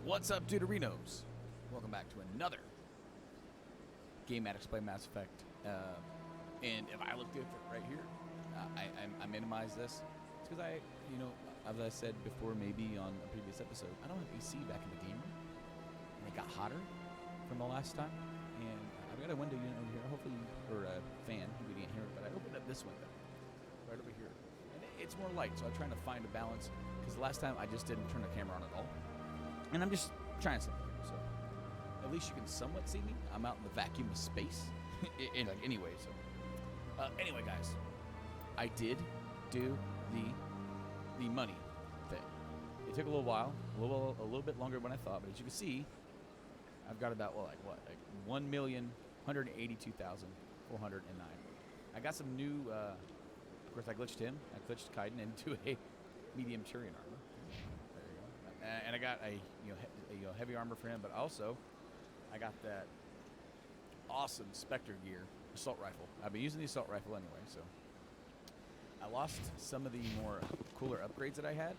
What's up, Deuterinos? Welcome back to another Game Addicts Play Mass Effect. And if I look different right here, I minimize this. It's because as I said before, maybe on a previous episode, I don't have AC back in the game room, and it got hotter from the last time. And I've got a window unit over here, hopefully, or a fan. We didn't hear it, but I opened up this window right over here, and it's more light. So I'm trying to find a balance because the last time I just didn't turn the camera on at all. And I'm just trying something here, so at least you can somewhat see me. I'm out in the vacuum of space. Anyway, guys, I did do the money thing. It took a little while, a little bit longer than I thought, but as you can see, I've got about 1,182,409. I got some new. Of course, I glitched him. I glitched Kaiden into a medium Thorian armor. And I got a heavy armor for him, but also I got that awesome Spectre gear assault rifle. I've been using the assault rifle anyway, so I lost some of the more cooler upgrades that I had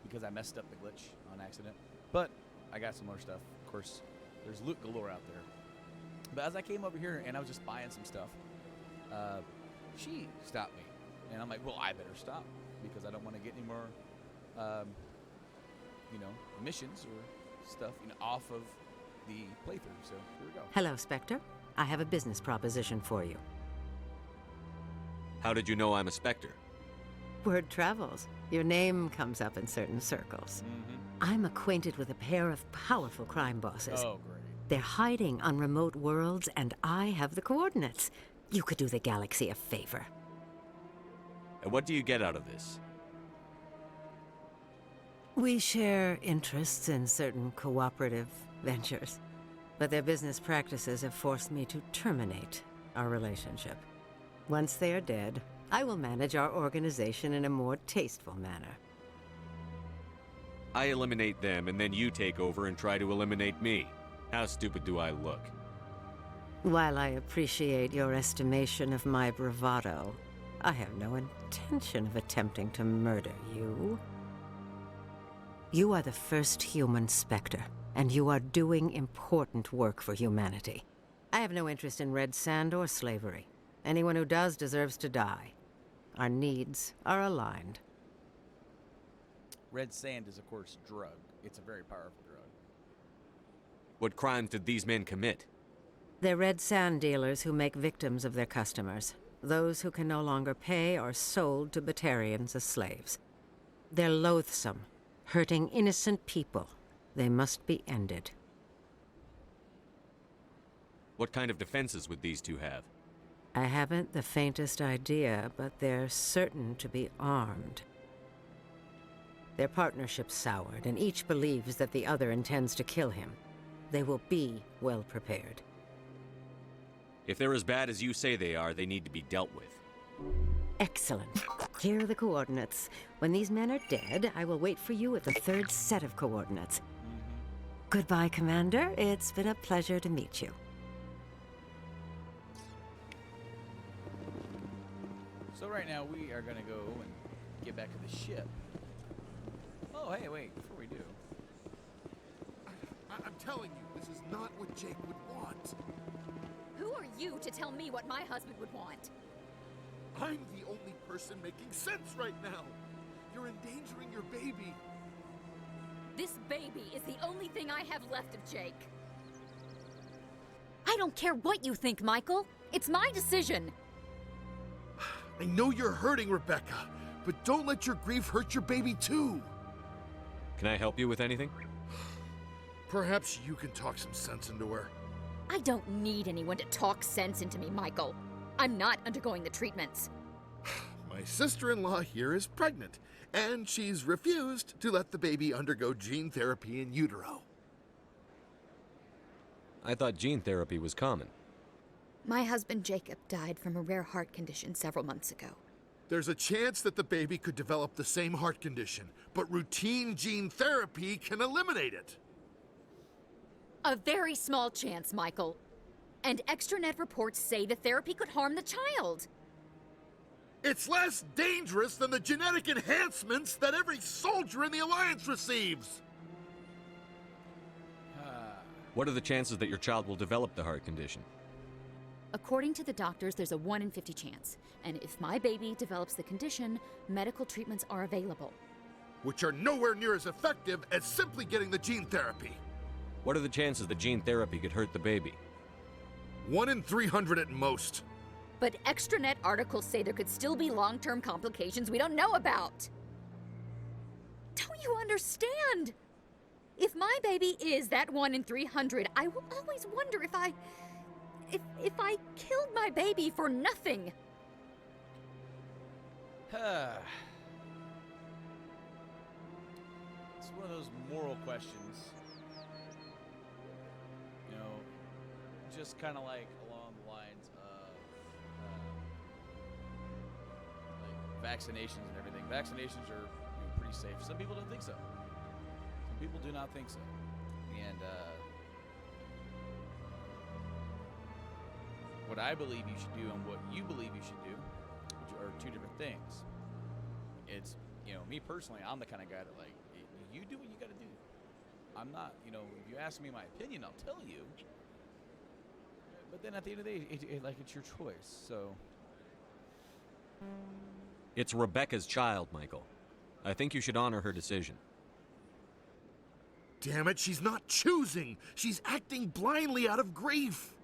because I messed up the glitch on accident. But I got some more stuff. Of course, there's loot galore out there. But as I came over here and I was just buying some stuff, she stopped me, and I'm like, well, I better stop because I don't want to get any more. Missions or stuff, off of the playthrough. So here we go. Hello, Spectre. I have a business proposition for you. How did you know I'm a Spectre? Word travels. Your name comes up in certain circles. I'm acquainted with a pair of powerful crime bosses. Oh, great. They're hiding on remote worlds, and I have the coordinates. You could do the galaxy a favor. And what do you get out of this? We share interests in certain cooperative ventures, but their business practices have forced me to terminate our relationship. Once they are dead, I will manage our organization in a more tasteful manner. I eliminate them, and then you take over and try to eliminate me. How stupid do I look? While I appreciate your estimation of my bravado, I have no intention of attempting to murder you. You are the first human Spectre, and you are doing important work for humanity. I have no interest in red sand or slavery. Anyone who does deserves to die. Our needs are aligned. Red sand is, of course, drug. It's a very powerful drug. What crimes did these men commit? They're red sand dealers who make victims of their customers. Those who can no longer pay are sold to Batarians as slaves. They're loathsome, hurting innocent people. They must be ended. What kind of defenses would these two have? I haven't the faintest idea, but they're certain to be armed. Their partnership's soured, and each believes that the other intends to kill him. They will be well prepared. If they're as bad as you say they are, they need to be dealt with. Excellent. Here are the coordinates. When these men are dead, I will wait for you at the third set of coordinates. Goodbye, Commander. It's been a pleasure to meet you. So right now we are going to go and get back to the ship. Oh, hey, wait, before we do. I'm telling you, this is not what Jake would want. Who are you to tell me what my husband would want? I'm the only person making sense right now. You're endangering your baby. This baby is the only thing I have left of Jake. I don't care what you think, Michael. It's my decision. I know you're hurting, Rebecca, but don't let your grief hurt your baby too. Can I help you with anything? Perhaps you can talk some sense into her. I don't need anyone to talk sense into me, Michael. I'm not undergoing the treatments. My sister-in-law here is pregnant, and she's refused to let the baby undergo gene therapy in utero. I thought gene therapy was common. My husband Jacob died from a rare heart condition several months ago. There's a chance that the baby could develop the same heart condition, but routine gene therapy can eliminate it. A very small chance, Michael. And extranet reports say the therapy could harm the child. It's less dangerous than the genetic enhancements that every soldier in the Alliance receives. What are the chances that your child will develop the heart condition? According to the doctors, there's a 1 in 50 chance. And if my baby develops the condition, medical treatments are available. Which are nowhere near as effective as simply getting the gene therapy. What are the chances that gene therapy could hurt the baby? 1 in 300 at most. But extranet articles say there could still be long-term complications we don't know about. Don't you understand? If my baby is that 1 in 300, I will always wonder if I killed my baby for nothing. It's one of those moral questions. You know, just kind of like along the lines of like vaccinations and everything. Vaccinations are pretty safe. Some people don't think so. Some people do not think so. And what I believe you should do and what you believe you should do are two different things. It's, you know, me personally, I'm the kind of guy that, like, you do what you got to do. I'm not, you know, if you ask me my opinion, I'll tell you. But then at the end of the day, it's your choice, so. It's Rebecca's child, Michael. I think you should honor her decision. Damn it, she's not choosing. She's acting blindly out of grief.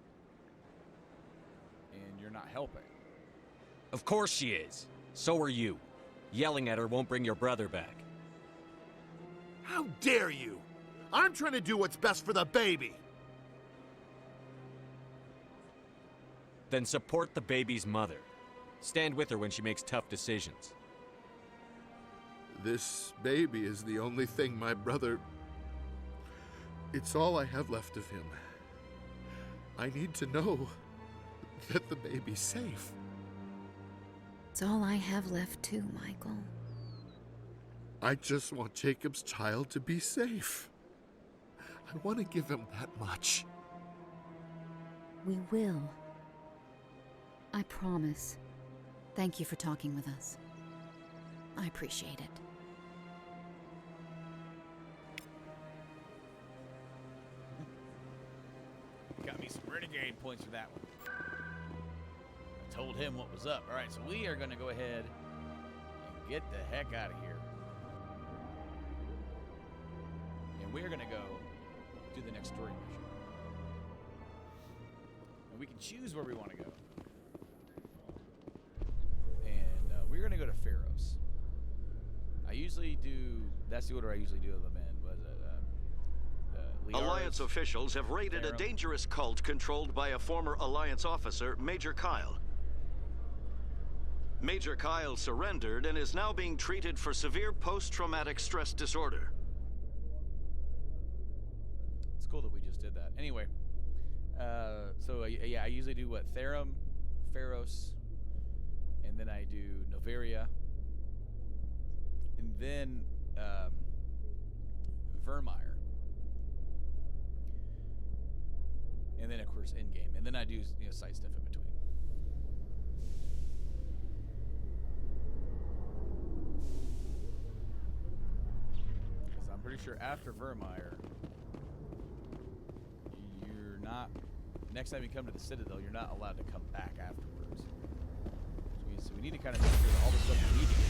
And you're not helping. Of course she is. So are you. Yelling at her won't bring your brother back. How dare you? I'm trying to do what's best for the baby. Then support the baby's mother. Stand with her when she makes tough decisions. This baby is the only thing my brother... It's all I have left of him. I need to know that the baby's safe. It's all I have left too, Michael. I just want Jacob's child to be safe. I want to give him that much. We will. I promise. Thank you for talking with us. I appreciate it. Got me some renegade points for that one. I told him what was up. All right, so we are going to go ahead and get the heck out of here. And we're going to go do the next story mission. And we can choose where we want to go. And we're going to go to Feros. I usually do, that's the order I usually do them in. Was it Alliance officials have raided a dangerous cult controlled by a former Alliance officer, Major Kyle. Major Kyle surrendered and is now being treated for severe post-traumatic stress disorder. It's cool that we just did that. Anyway, yeah, I usually do what? Therum, Feros, and then I do Noveria, and then Vermeer. And then, of course, in-game. And then I do, side stuff in between. Because I'm pretty sure after Vermeer, you're not... Next time you come to the Citadel, you're not allowed to come back afterwards. So we need to kind of make sure that all the stuff we need to get done.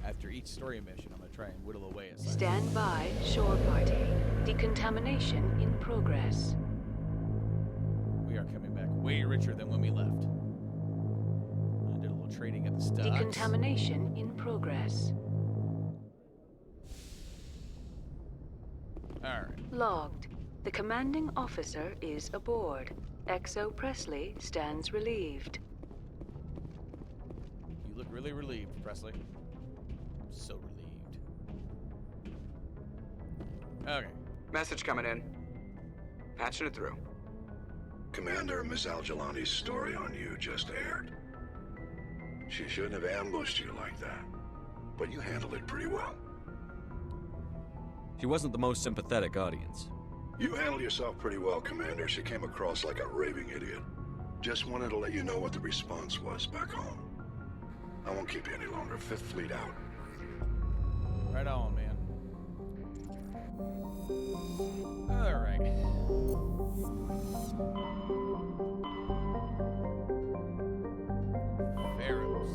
After each story mission, I'm going to try and whittle away at something. Stand by, shore party. Decontamination in progress. We are coming back way richer than when we left. I did a little trading at the stocks. Decontamination in progress. Alright. Logged. The commanding officer is aboard. XO Presley stands relieved. You look really relieved, Presley. So relieved. Okay. Message coming in. Patching it through. Commander, Miss Al-Jalani's story on you just aired. She shouldn't have ambushed you like that, but you handled it pretty well. She wasn't the most sympathetic audience. You handled yourself pretty well, Commander. She came across like a raving idiot. Just wanted to let you know what the response was back home. I won't keep you any longer. Fifth Fleet out. Right on, man. Alright. right. Feros.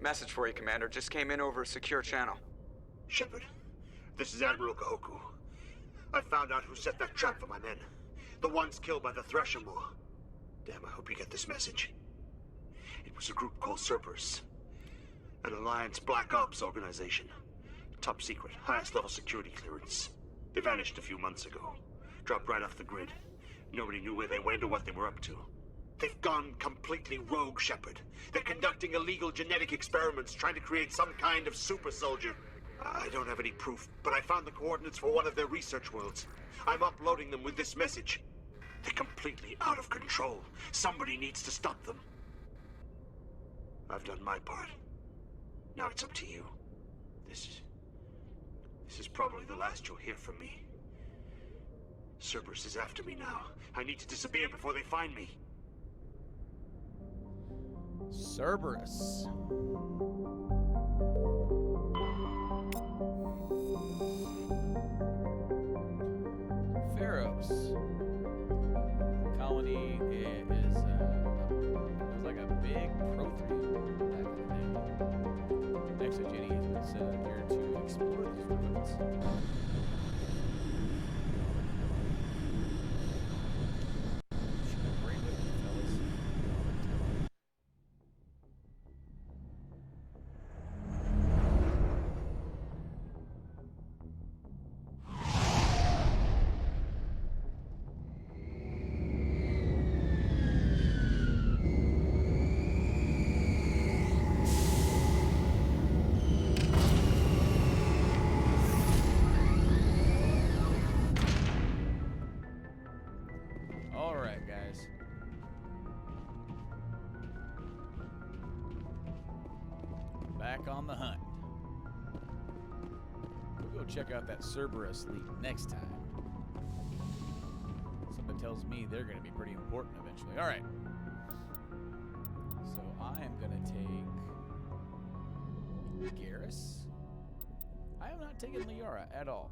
Message for you, Commander. Just came in over a secure channel. Shepard, this is Admiral Kahoku. I found out who set that trap for my men. The ones killed by the Thresher Moor. Damn, I hope you get this message. It was a group called Cerberus. An Alliance Black Ops organization. Top secret, highest level security clearance. They vanished a few months ago. Dropped right off the grid. Nobody knew where they went or what they were up to. They've gone completely rogue, Shepard. They're conducting illegal genetic experiments, trying to create some kind of super soldier. I don't have any proof, but I found the coordinates for one of their research worlds. I'm uploading them with this message. They're completely out of control. Somebody needs to stop them. I've done my part. Now it's up to you. This is probably the last you'll hear from me. Cerberus is after me now. I need to disappear before they find me. Cerberus. Feros. Colony is like a big Prothean back in the day. Actually, Jenny has been sent up here to explore these ruins. Back on the hunt. We'll go check out that Cerberus leak next time. Something tells me they're going to be pretty important eventually. All right. So I am going to take Garrus. I have not taken Liara at all.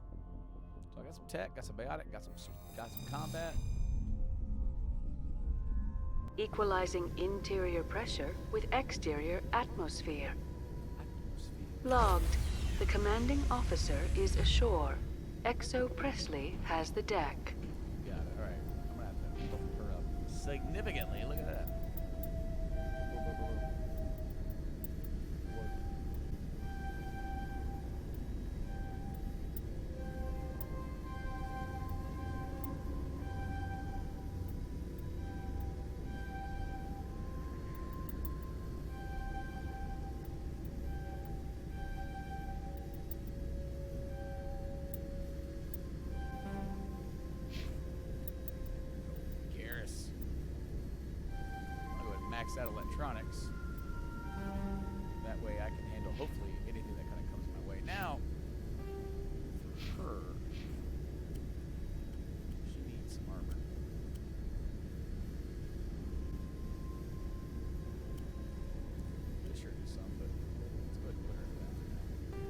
So I got some tech, got some biotic, got some combat. Equalizing interior pressure with exterior atmosphere. Logged. The commanding officer is ashore. Exo Presley has the deck. Got it. All right. I'm going to have to bump her up significantly. Look at that. Max out electronics. That way I can handle hopefully anything that kind of comes my way. Now, for her, she needs some armor. Sure do some, but let's go ahead and put her in that for now.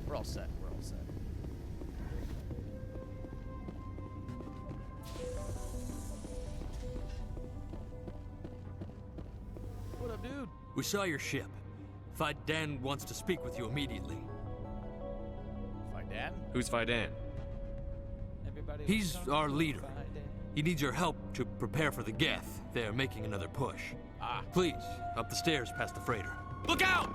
We're all set. We're all set. What up, dude? We saw your ship. Faidan wants to speak with you immediately. Faidan? Who's Faidan? Everybody He's our leader. He needs your help to prepare for the Geth. They're making another push. Please, up the stairs past the freighter. Look out!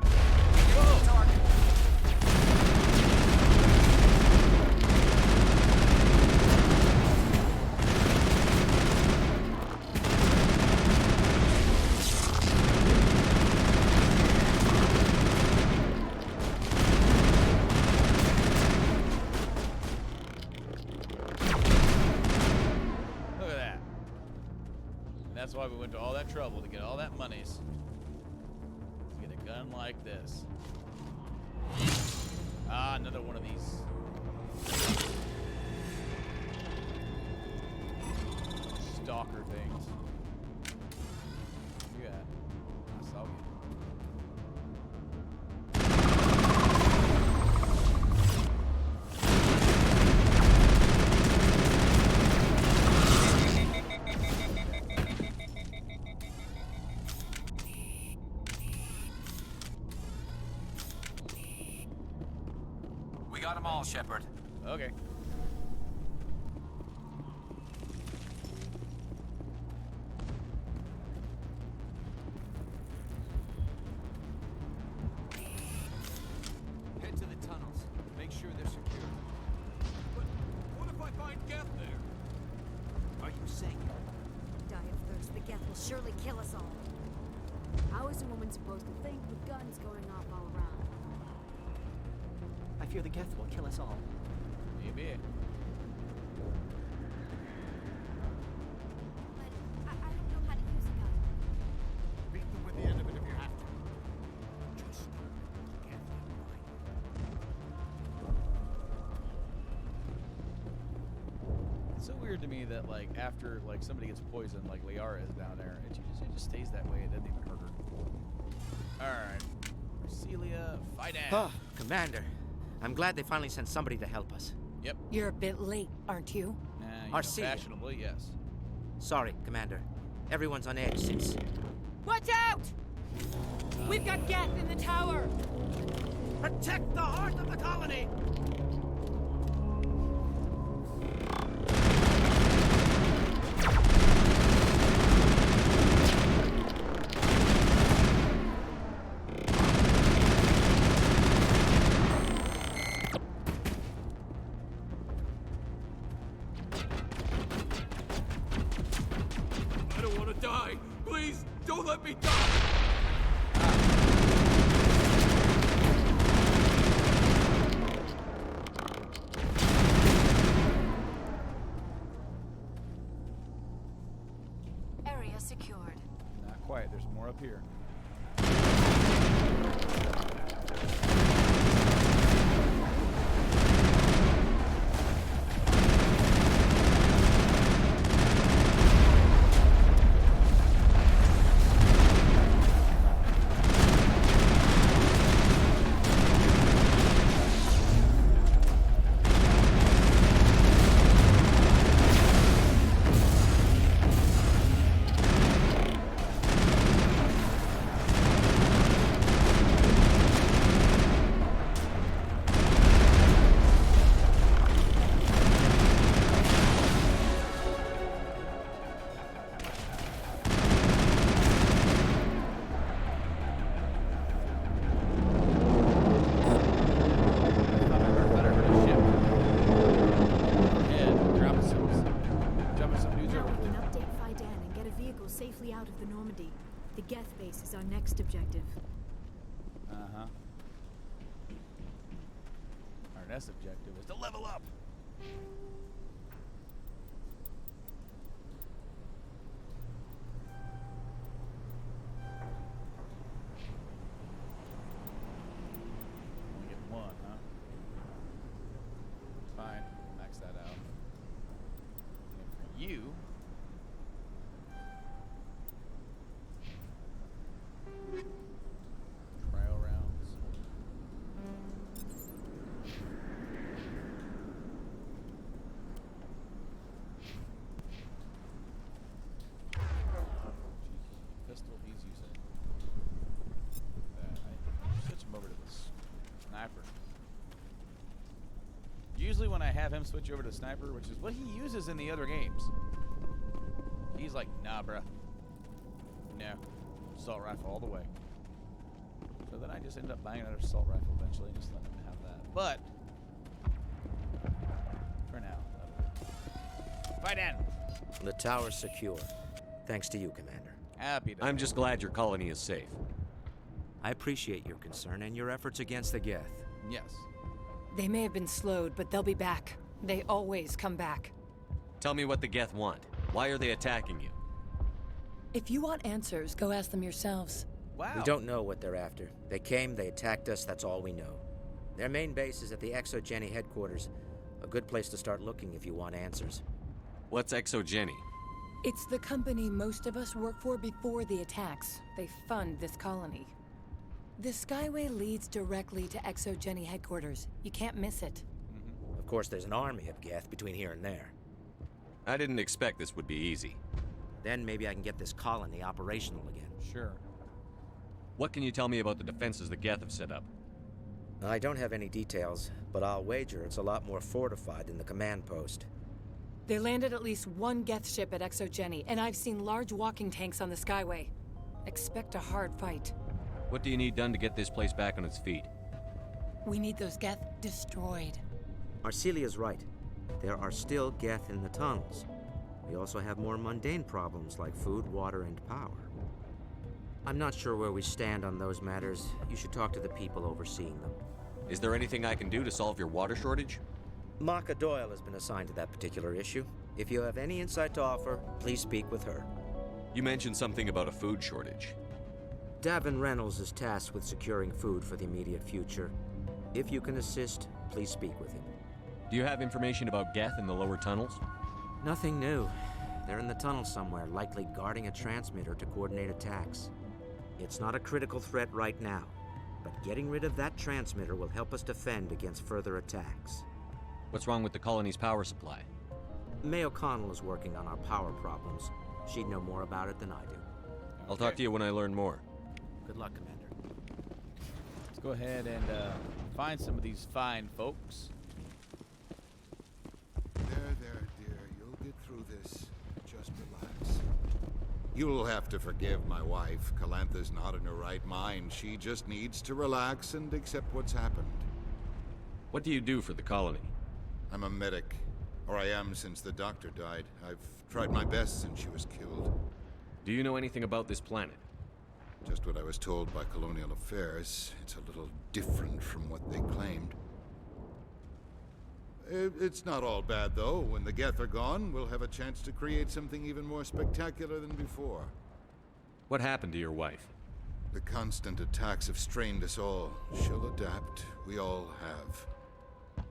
Look at that. That's why we went to all that trouble to get all that monies. To get a gun like this. Another one of these stalker things. Yeah, I saw you. We got them all, Shepard. Okay. Head to the tunnels. Make sure they're secure. But what if I find Geth there? Are you saying? Die of thirst. The Geth will surely kill us all. How is a woman supposed to think with guns going off all around? I fear the Geth will kill us all. Maybe. But I don't know how to use a gun. Beat them with the end of it if you have to. Just get It's so weird to me that like after like somebody gets poisoned, like Liara is down there, and it just stays that way. It doesn't even hurt her. All right, Celia, fight down. Oh, Commander. I'm glad they finally sent somebody to help us. Yep. You're a bit late, aren't you? Arcelia. Fashionably, yes. Sorry, Commander. Everyone's on edge since... Watch out! We've got Geth in the tower! Protect the heart of the colony! I don't want to die. Please, don't let me die. Area secured. Not quite. There's more up here. Safely out of the Normandy. The Geth base is our next objective. Uh-huh. Our next objective is to level up. Only get one, huh? Fine. Max that out. And for you... trial rounds. usually when I have him switch over to sniper, which is what he uses in the other games, he's like, nah, bruh. No. Assault rifle all the way. So then I just end up buying another assault rifle eventually and just let him have that. But, for now, fight in! The tower's secure. Thanks to you, Commander. Happy to. I'm just glad your colony is safe. I appreciate your concern and your efforts against the Geth. Yes. They may have been slowed, but they'll be back. They always come back. Tell me what the Geth want. Why are they attacking you? If you want answers, go ask them yourselves. Wow. We don't know what they're after. They came, they attacked us, that's all we know. Their main base is at the Exogeny headquarters. A good place to start looking if you want answers. What's Exogeny? It's the company most of us work for before the attacks. They fund this colony. The Skyway leads directly to Exogeny headquarters. You can't miss it. Of course, there's an army of Geth between here and there. I didn't expect this would be easy. Then maybe I can get this colony operational again. Sure. What can you tell me about the defenses the Geth have set up? I don't have any details, but I'll wager it's a lot more fortified than the command post. They landed at least one Geth ship at Exogeny, and I've seen large walking tanks on the Skyway. Expect a hard fight. What do you need done to get this place back on its feet? We need those Geth destroyed. Arcelia's right. There are still Geth in the tunnels. We also have more mundane problems like food, water, and power. I'm not sure where we stand on those matters. You should talk to the people overseeing them. Is there anything I can do to solve your water shortage? Maka Doyle has been assigned to that particular issue. If you have any insight to offer, please speak with her. You mentioned something about a food shortage. Davin Reynolds is tasked with securing food for the immediate future. If you can assist, please speak with him. Do you have information about Geth in the lower tunnels? Nothing new. They're in the tunnel somewhere, likely guarding a transmitter to coordinate attacks. It's not a critical threat right now, but getting rid of that transmitter will help us defend against further attacks. What's wrong with the colony's power supply? May O'Connell is working on our power problems. She'd know more about it than I do. I'll talk to you when I learn more. Good luck, Commander. Let's go ahead and find some of these fine folks. There, dear. You'll get through this. Just relax. You'll have to forgive my wife. Calantha's not in her right mind. She just needs to relax and accept what's happened. What do you do for the colony? I'm a medic. Or I am since the doctor died. I've tried my best since she was killed. Do you know anything about this planet? Just what I was told by Colonial Affairs. It's a little different from what they claimed. It's not all bad, though. When the Geth are gone, we'll have a chance to create something even more spectacular than before. What happened to your wife? The constant attacks have strained us all. She'll adapt. We all have.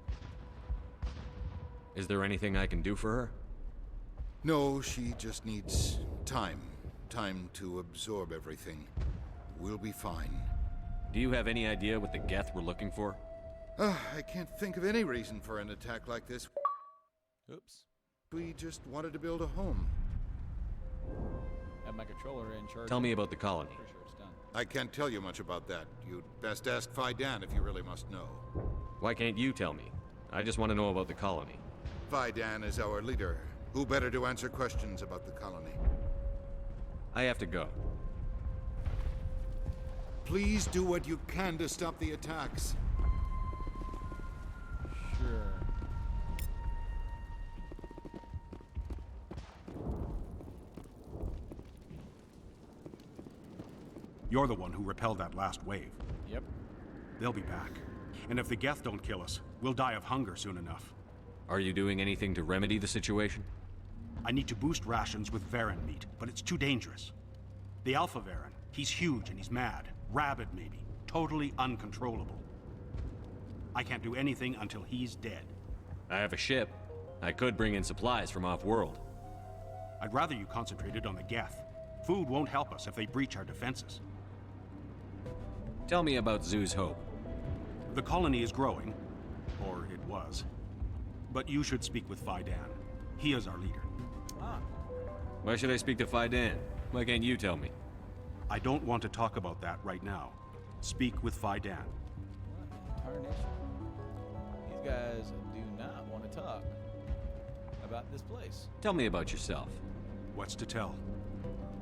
Is there anything I can do for her? No, she just needs time. Time to absorb everything. We'll be fine. Do you have any idea what the Geth were looking for? I can't think of any reason for an attack like this. Oops. We just wanted to build a home. Have my controller in charge. Tell me about the colony. Pretty sure it's done. I can't tell you much about that. You'd best ask Fidan if you really must know. Why can't you tell me? I just want to know about the colony. Fidan is our leader. Who better to answer questions about the colony? I have to go. Please do what you can to stop the attacks. Sure. You're the one who repelled that last wave. Yep. They'll be back. And if the Geth don't kill us, we'll die of hunger soon enough. Are you doing anything to remedy the situation? I need to boost rations with Varen meat, but it's too dangerous. The Alpha Varen, he's huge and he's mad. Rabid, maybe. Totally uncontrollable. I can't do anything until he's dead. I have a ship. I could bring in supplies from off-world. I'd rather you concentrated on the Geth. Food won't help us if they breach our defenses. Tell me about Zoo's Hope. The colony is growing. Or it was. But you should speak with Fidan. He is our leader. Ah. Why should I speak to Fidan? Why can't you tell me? I don't want to talk about that right now. Speak with Fidan. What in tarnation? These guys guys do not want to talk about this place. Tell me about yourself. What's to tell?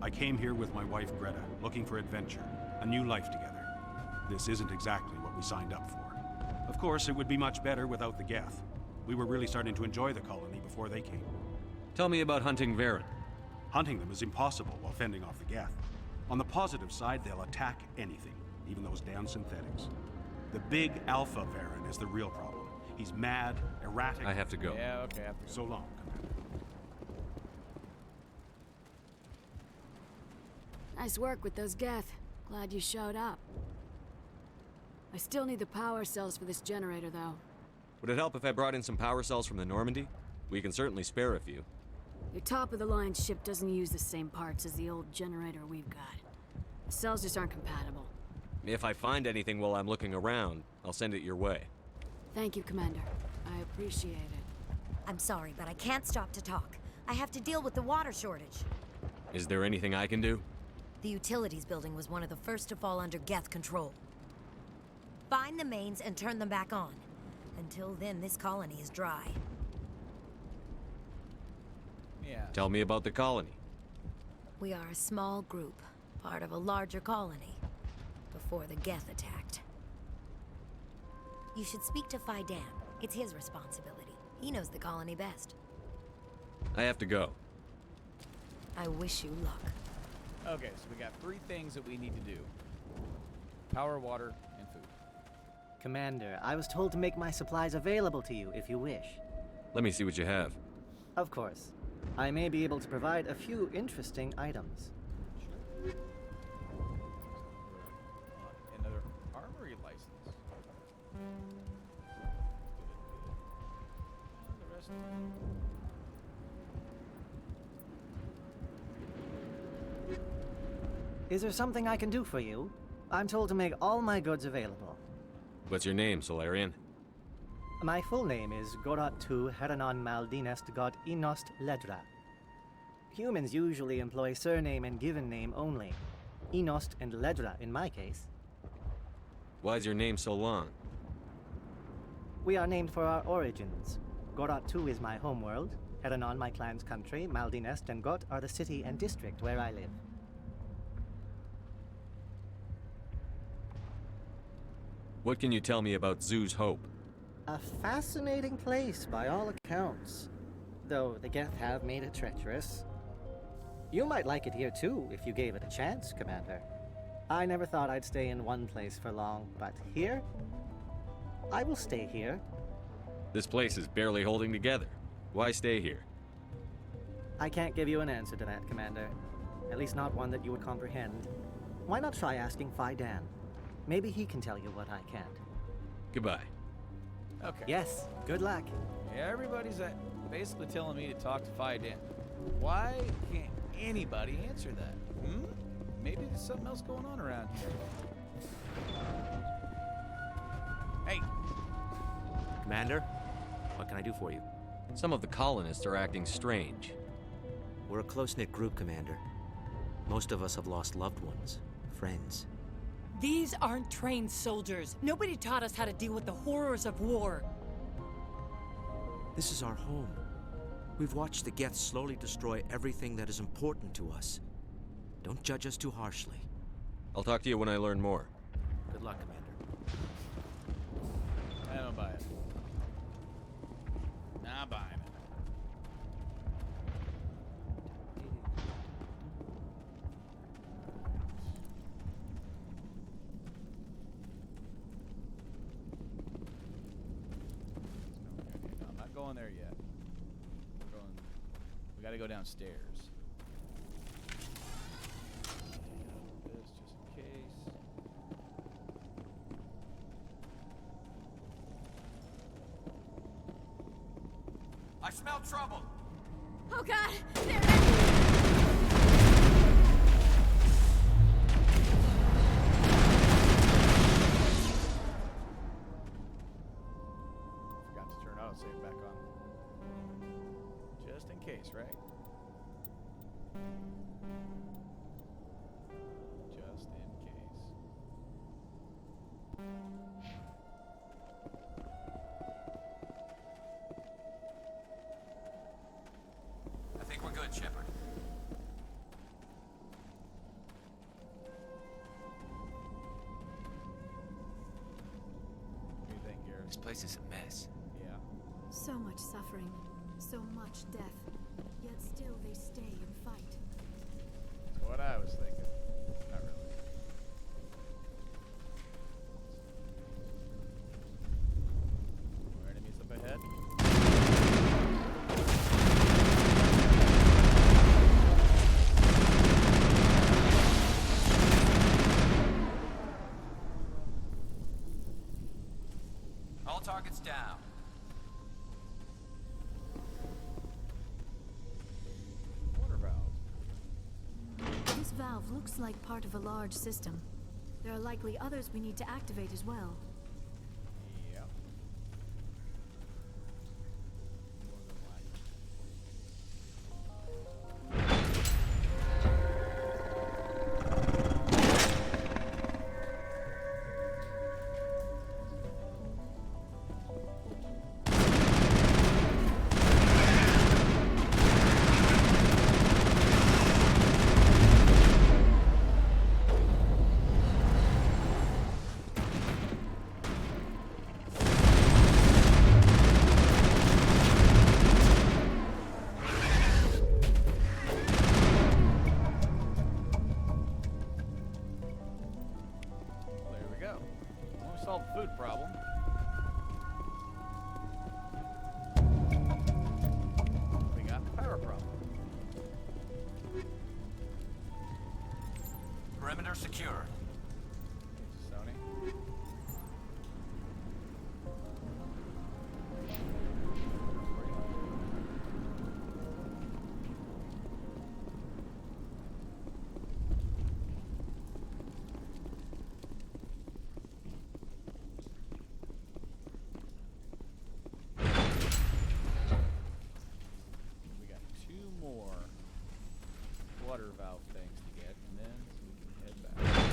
I came here with my wife Greta, looking for adventure, a new life together. This isn't exactly what we signed up for. Of course, it would be much better without the Geth. We were really starting to enjoy the colony before they came. Tell me about hunting Varen. Hunting them is impossible while fending off the Geth. On the positive side, they'll attack anything, even those damn synthetics. The big Alpha Varen is the real problem. He's mad, erratic. I have to go. Yeah, okay, I have to go. So long, Commander. Nice work with those Geth. Glad you showed up. I still need the power cells for this generator, though. Would it help if I brought in some power cells from the Normandy? We can certainly spare a few. Your top-of-the-line ship doesn't use the same parts as the old generator we've got. The cells just aren't compatible. If I find anything while I'm looking around, I'll send it your way. Thank you, Commander. I appreciate it. I'm sorry, but I can't stop to talk. I have to deal with the water shortage. Is there anything I can do? The utilities building was one of the first to fall under Geth control. Find the mains and turn them back on. Until then, this colony is dry. Yeah. Tell me about the colony. We are a small group, part of a larger colony, before the Geth attacked. You should speak to Fidan. It's his responsibility. He knows the colony best. I have to go. I wish you luck. Okay, so we got 3 things that we need to do. Power, water, and food. Commander, I was told to make my supplies available to you if you wish. Let me see what you have. Of course. I may be able to provide a few interesting items. Another armory license. The rest Is there something I can do for you? I'm told to make all my goods available. What's your name, Solarian? My full name is Gorat Tu Heranon Maldinest God Inost Ledra. Humans usually employ surname and given name only. Inost and Ledra in my case. Why's your name so long? We are named for our origins. Gorat Tu is my homeworld, Heranon my clan's country, Maldinest and Got are the city and district where I live. What can you tell me about Zoo's Hope? A fascinating place by all accounts, though the Geth have made it treacherous. You might like it here too, if you gave it a chance, Commander. I never thought I'd stay in one place for long, but here? I will stay here. This place is barely holding together. Why stay here? I can't give you an answer to that, Commander. At least not one that you would comprehend. Why not try asking Fidan? Maybe he can tell you what I can't. Goodbye. Okay. Yes, good luck. Yeah, everybody's basically telling me to talk to Fidan. Why can't anybody answer that? Maybe there's something else going on around here. Hey! Commander, what can I do for you? Some of the colonists are acting strange. We're a close-knit group, Commander. Most of us have lost loved ones, friends. These aren't trained soldiers. Nobody taught us how to deal with the horrors of war. This is our home. We've watched the Geth slowly destroy everything that is important to us. Don't judge us too harshly. I'll talk to you when I learn more. Good luck, Commander. I don't buy it. Not buying it. No, I'm not going there yet. We gotta go downstairs. This just in case. I smell trouble. Oh God! There it is! Forgot to turn autosave back on. Just in case, right? Just in case. Shepard. What do you think, Garrett? This place is a mess. Yeah. So much suffering, so much death. Yet still they stay and fight. That's what I was thinking. Not really. More enemies up ahead. All targets down. Water valve. This valve looks like part of a large system. There are likely others we need to activate as well. Yep. More than likely. There we go. Well, we solved the food problem. We got the power problem. Perimeter secure. Sony. We got 2 more water valve things to get, and then we can head back.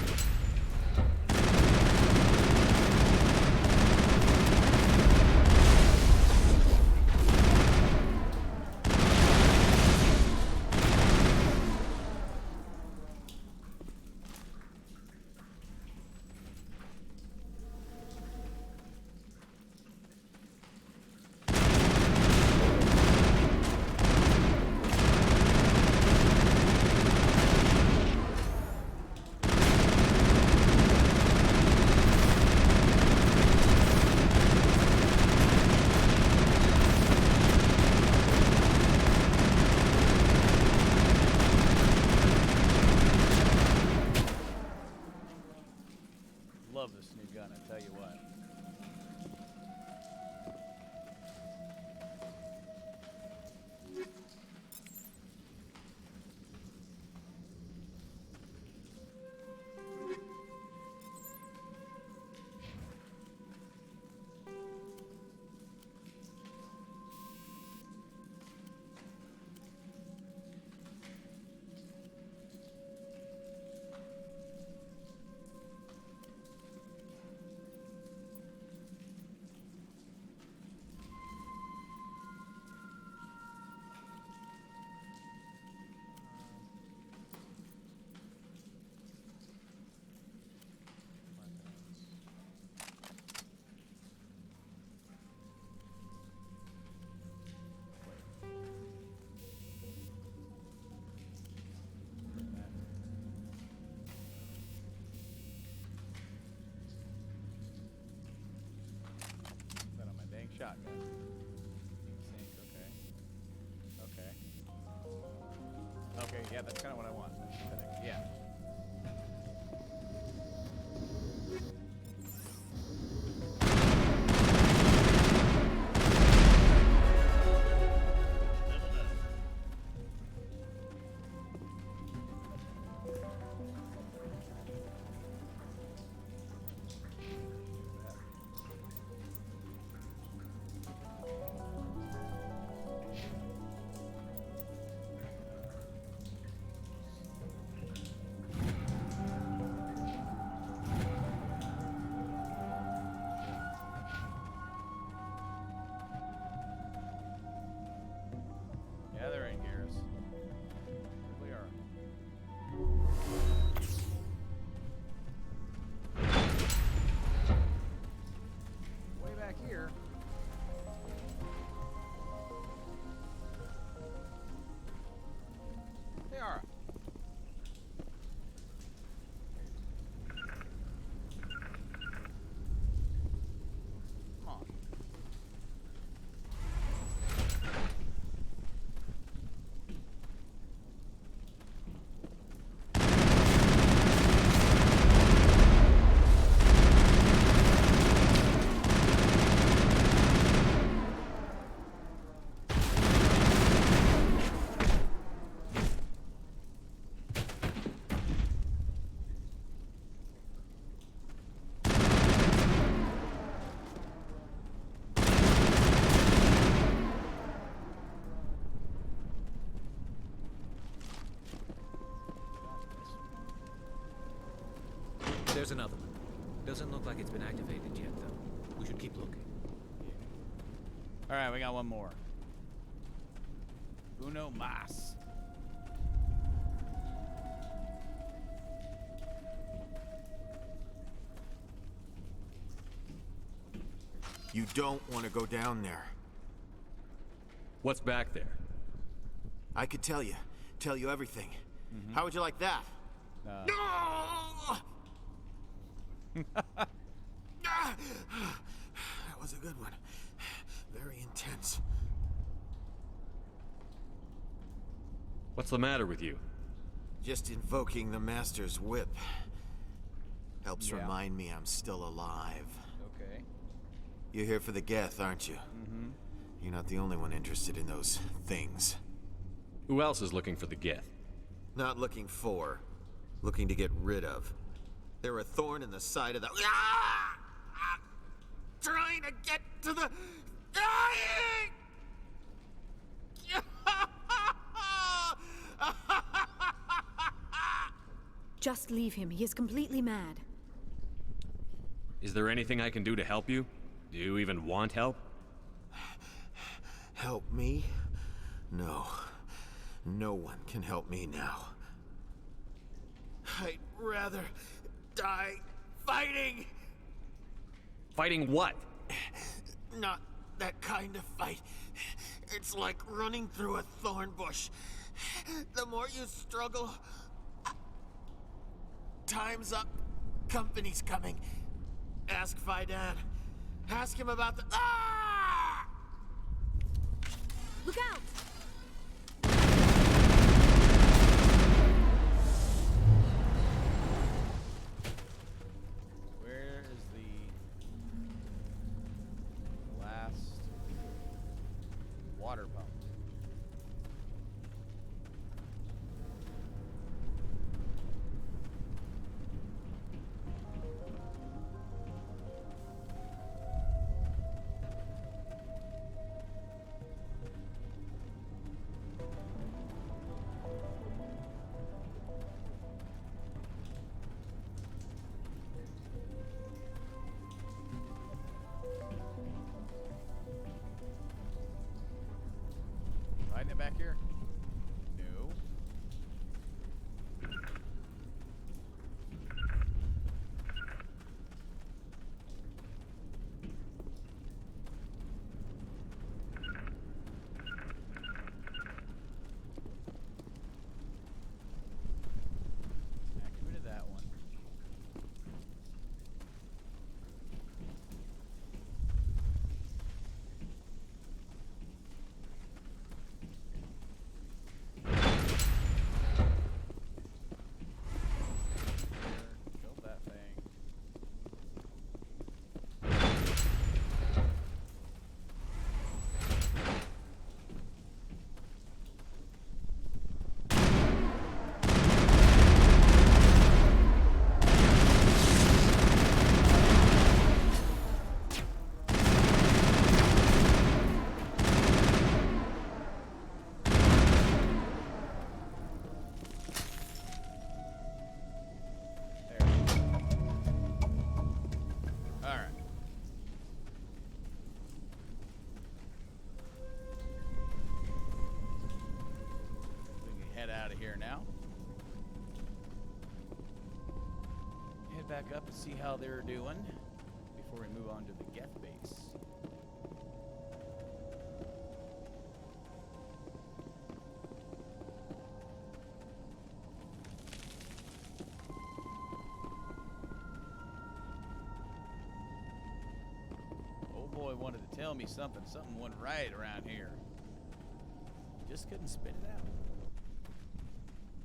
Love this new gun, I tell you what. That on my dang shotgun. Sync, okay. Okay, yeah, that's kind of what I want. I think. Yeah. There's another one. Doesn't look like it's been activated yet, though. We should keep looking. All right, we got one more. Uno mas. You don't want to go down there. What's back there? I could tell you everything. How would you like that? No! That was a good one. Very intense. What's the matter with you? Just invoking the Master's whip helps remind me I'm still alive. Okay. You're here for the Geth, aren't you? You're not the only one interested in those things. Who else is looking for the Geth? Not looking for. Looking to get rid of. They're a thorn in the side of the... Trying to get to the... Dying! Just leave him. He is completely mad. Is there anything I can do to help you? Do you even want help? Help me? No. No one can help me now. I'd rather die fighting! Fighting what? Not that kind of fight. It's like running through a thorn bush. The more you struggle... Time's up. Company's coming. Ask Fidan. Ask him about the... Ah! Look out! Where is the last water pump? Hiding it back here? No. Activated that one. Killed that thing. Alright. We can head out of here now. Head back up and see how they're doing before we move on to the Geth base. Old boy wanted to tell me something went right around here. Just couldn't spit it out.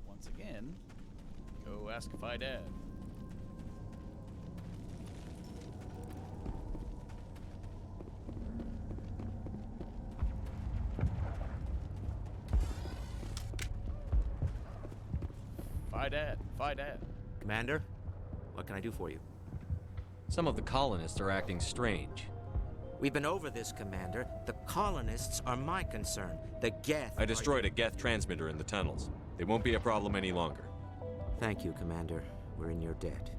Once again, go ask if I did. Fidad. Commander, what can I do for you? Some of the colonists are acting strange. We've been over this, Commander. The colonists are my concern. The Geth... I destroyed a Geth transmitter in the tunnels. They won't be a problem any longer. Thank you, Commander. We're in your debt.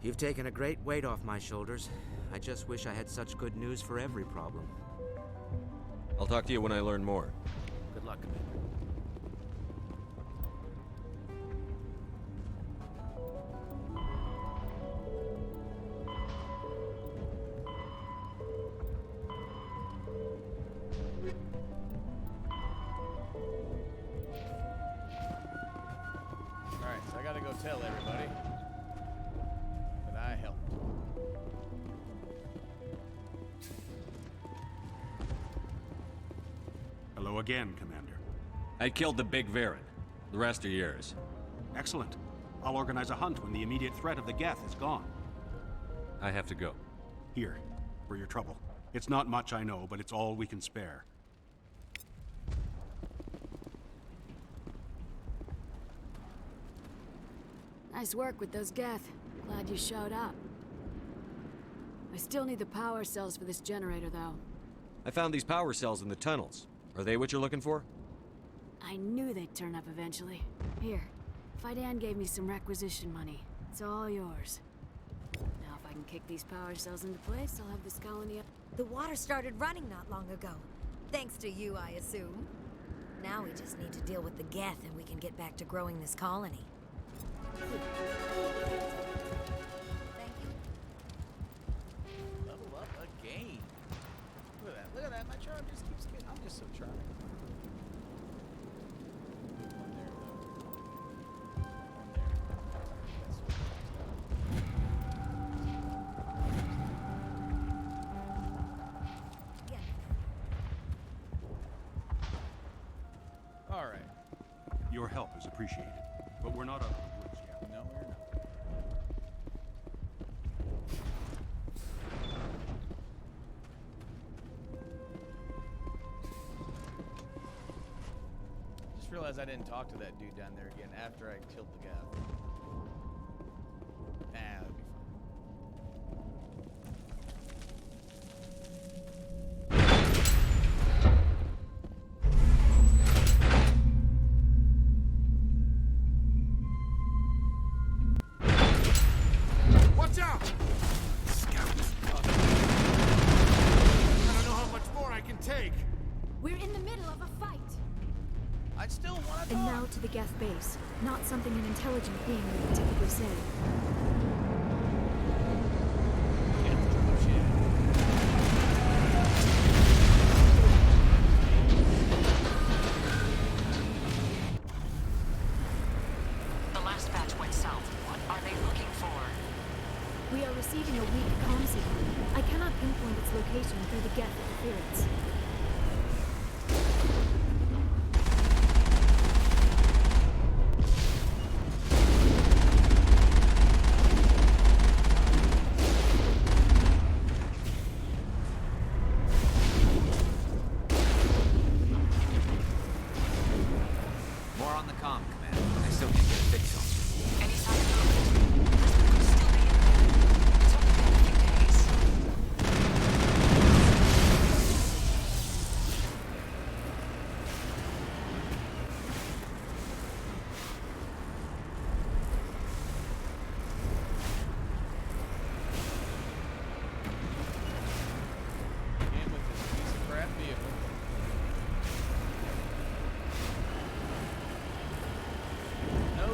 You've taken a great weight off my shoulders. I just wish I had such good news for every problem. I'll talk to you when I learn more. Good luck, Commander. Alright, so I gotta go tell everybody that I helped. Hello again, Commander. I killed the big Varen. The rest are yours. Excellent. I'll organize a hunt when the immediate threat of the Geth is gone. I have to go. Here, for your trouble. It's not much, I know, but it's all we can spare. Nice work with those Geth. Glad you showed up. I still need the power cells for this generator, though. I found these power cells in the tunnels. Are they what you're looking for? I knew they'd turn up eventually. Here, Fidan gave me some requisition money. It's all yours. Now if I can kick these power cells into place, I'll have this colony up. The water started running not long ago. Thanks to you, I assume. Now we just need to deal with the Geth and we can get back to growing this colony. Level up again. Look at that. Look at that. My charm just keeps getting. I'm just so charming. One there, though. One there. All right. Your help is appreciated, but we're not out of the woods yet. No, we're not. Just realized I didn't talk to that dude down there again after I killed the guy. Nah, that'll be fine. Watch out! Scouts. I don't know how much more I can take. We're in the middle of a fight! I still want to And now to the Geth base. Not something an intelligent being would typically say. The last batch went south. What are they looking for? We are receiving a weak comm signal. I cannot pinpoint its location through the Geth interference. More on the comm, Commander. I still can't get a fix on it. Any sign of movement? Could still be in there. It's only been a few days. Again with this piece of crap vehicle. No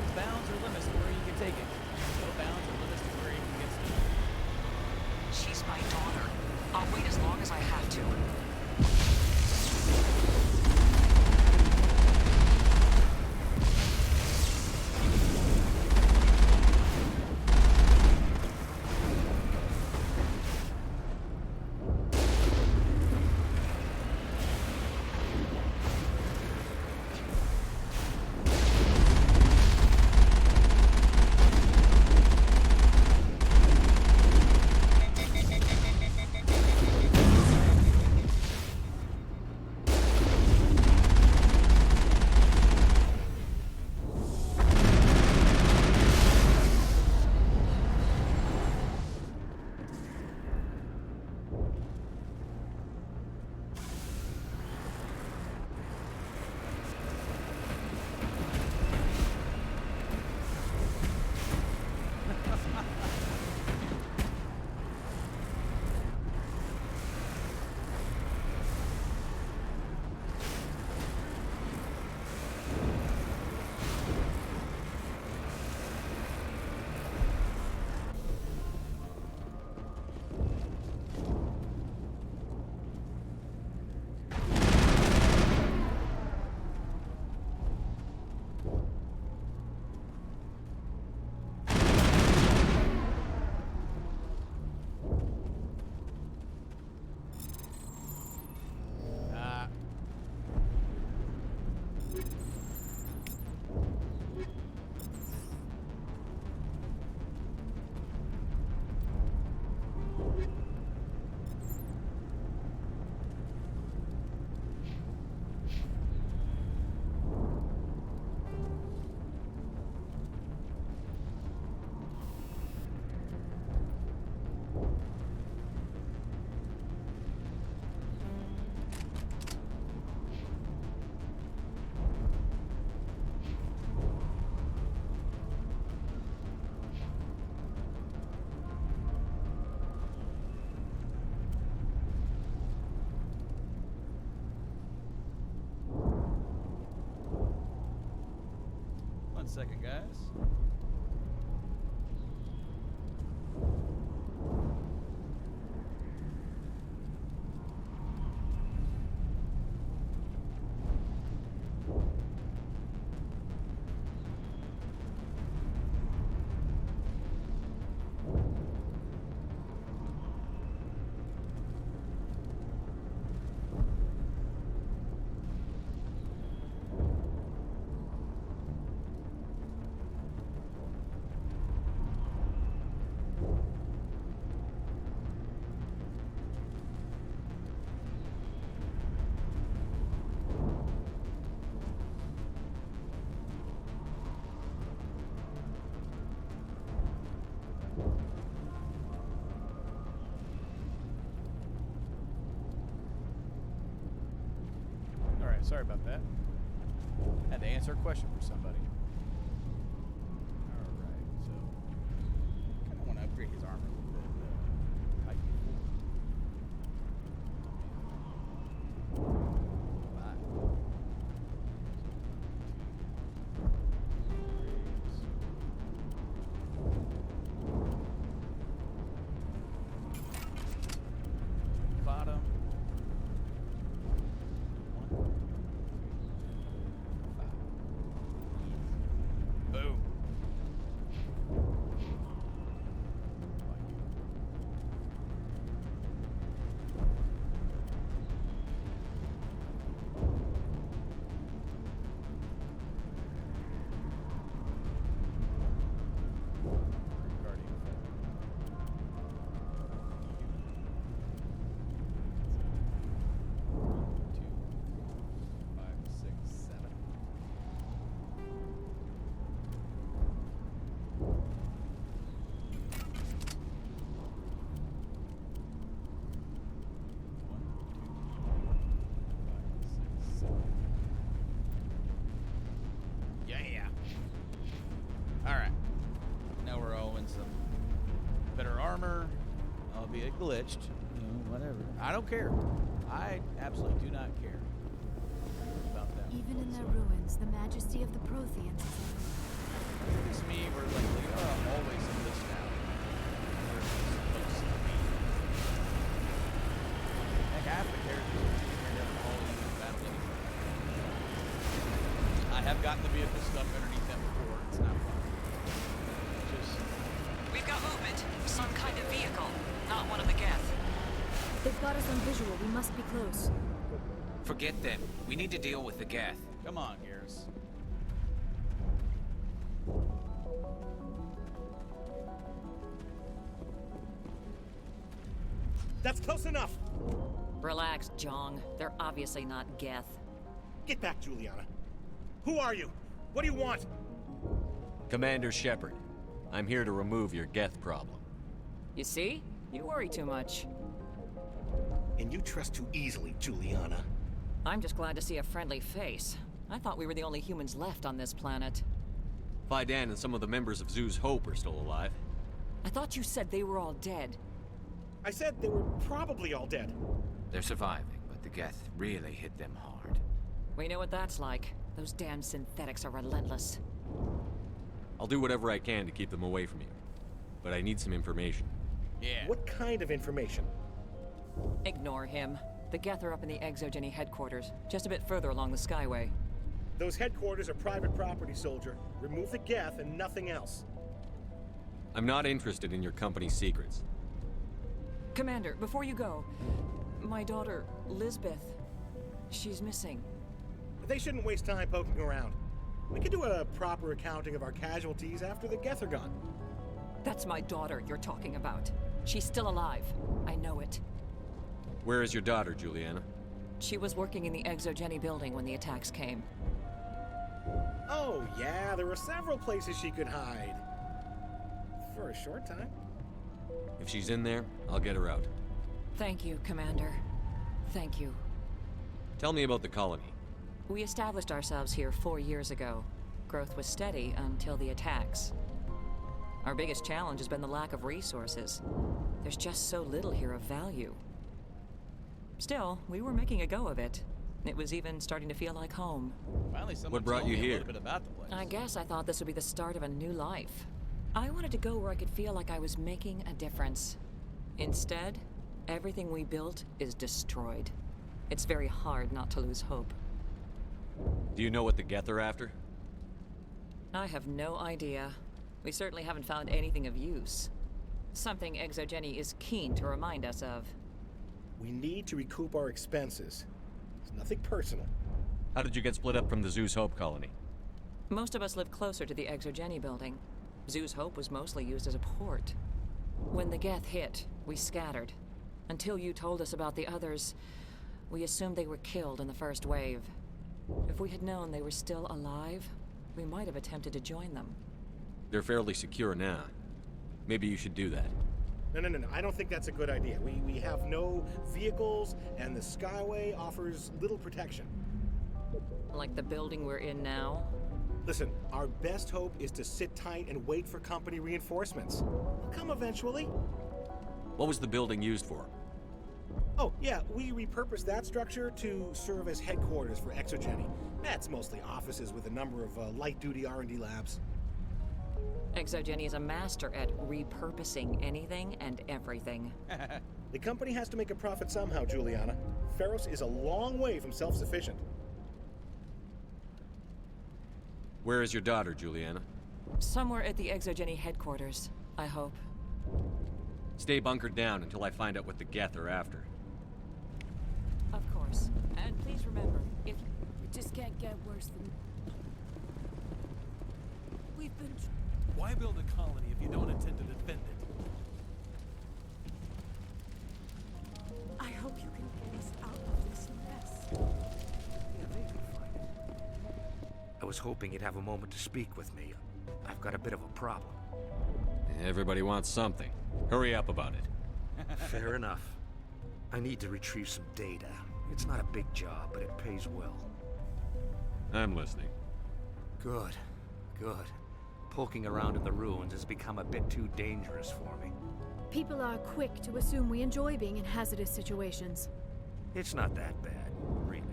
second, guys. Alright, sorry about that. Had to answer a question for somebody. Alright, so kind of want to upgrade his armor a little bit. Type 4. 5. Bottom. Boom. Yeah. Alright. Now we're all in some better armor, albeit glitched. You know, whatever. I don't care. I absolutely do not care about that. Even in their ruins, the majesty of the Protheans is It's me, we're like, always in this now. We're supposed to be. Heck, half the characters are never always in battle anyway. I have gotten the vehicle stuck underneath them before. It's not fun. Just. We've got movement. Some kind of vehicle. Not one of the Geth. They've got us on visual. We must be close. Forget them. We need to deal with the Geth. Come on, Garrus. That's close enough. Relax, Jong. They're obviously not Geth. Get back, Juliana. Who are you? What do you want? Commander Shepard, I'm here to remove your Geth problem. You see? You worry too much. And you trust too easily, Juliana. I'm just glad to see a friendly face. I thought we were the only humans left on this planet. Fidan and some of the members of Zoo's Hope are still alive. I thought you said they were all dead. I said they were probably all dead. They're surviving, but the Geth really hit them hard. We know what that's like. Those damn synthetics are relentless. I'll do whatever I can to keep them away from you. But I need some information. Yeah. What kind of information? Ignore him. The Geth are up in the Exogeny headquarters, just a bit further along the Skyway. Those headquarters are private property, soldier. Remove the Geth and nothing else. I'm not interested in your company's secrets. Commander, before you go, my daughter, Lisbeth, she's missing. They shouldn't waste time poking around. We could do a proper accounting of our casualties after the Geth are gone. That's my daughter you're talking about. She's still alive. I know it. Where is your daughter, Juliana? She was working in the Exogeny building when the attacks came. Oh, yeah, there were several places she could hide. For a short time. If she's in there, I'll get her out. Thank you, Commander. Thank you. Tell me about the colony. We established ourselves here 4 years ago. Growth was steady until the attacks. Our biggest challenge has been the lack of resources. There's just so little here of value. Still, we were making a go of it. It was even starting to feel like home. Finally, someone What brought told you me a here? little bit about the place. I guess I thought this would be the start of a new life. I wanted to go where I could feel like I was making a difference. Instead, everything we built is destroyed. It's very hard not to lose hope. Do you know what the Geth are after? I have no idea. We certainly haven't found anything of use. Something Exogeny is keen to remind us of. We need to recoup our expenses. It's nothing personal. How did you get split up from the Zeus Hope colony? Most of us live closer to the Exogeny building. Zeus Hope was mostly used as a port. When the Geth hit, we scattered. Until you told us about the others, we assumed they were killed in the first wave. If we had known they were still alive, we might have attempted to join them. They're fairly secure now. Maybe you should do that. No. I don't think that's a good idea. We have no vehicles, and the Skyway offers little protection. Like the building we're in now? Listen, our best hope is to sit tight and wait for company reinforcements. They'll come eventually. What was the building used for? Oh, yeah, we repurposed that structure to serve as headquarters for Exogeny. That's mostly offices with a number of light-duty R&D labs. Exogeny is a master at repurposing anything and everything. The company has to make a profit somehow, Juliana. Feros is a long way from self-sufficient. Where is your daughter, Juliana? Somewhere at the Exogeny headquarters, I hope. Stay bunkered down until I find out what the Geth are after. Of course. And please remember, if you... It just can't get worse than... We've been... Why build a colony if you don't intend to defend it? I hope you can get us out of this mess. Yeah, they can find it. I was hoping you'd have a moment to speak with me. I've got a bit of a problem. Everybody wants something. Hurry up about it. Fair enough. I need to retrieve some data. It's not a big job, but it pays well. I'm listening. Good. Poking around in the ruins has become a bit too dangerous for me. People are quick to assume we enjoy being in hazardous situations. It's not that bad, really.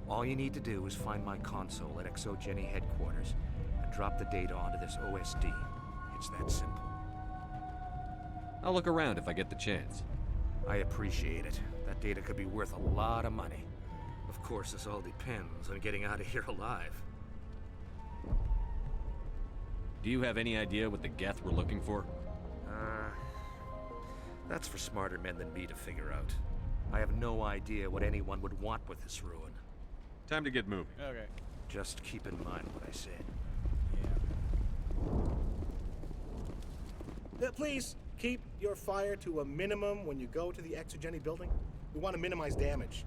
All you need to do is find my console at Exogeny headquarters and drop the data onto this OSD. It's that simple. I'll look around if I get the chance. I appreciate it. That data could be worth a lot of money. Of course, this all depends on getting out of here alive. Do you have any idea what the Geth were looking for? That's for smarter men than me to figure out. I have no idea what anyone would want with this ruin. Time to get moving. Okay. Just keep in mind what I said. Please, keep your fire to a minimum when you go to the Exogeny building. We want to minimize damage.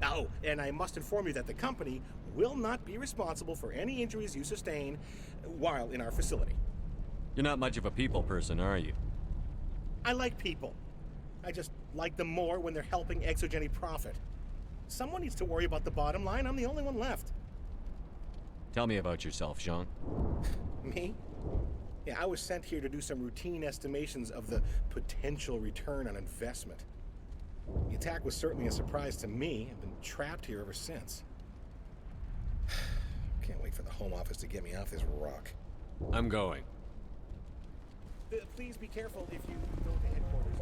Oh, and I must inform you that the company will not be responsible for any injuries you sustain while in our facility. You're not much of a people person, are you? I like people. I just like them more when they're helping Exogeny profit. Someone needs to worry about the bottom line. I'm the only one left. Tell me about yourself, Jean. Me? Yeah, I was sent here to do some routine estimations of the potential return on investment. The attack was certainly a surprise to me. I've been trapped here ever since. Can't wait for the Home Office to get me off this rock. I'm going. Please be careful if you go to headquarters.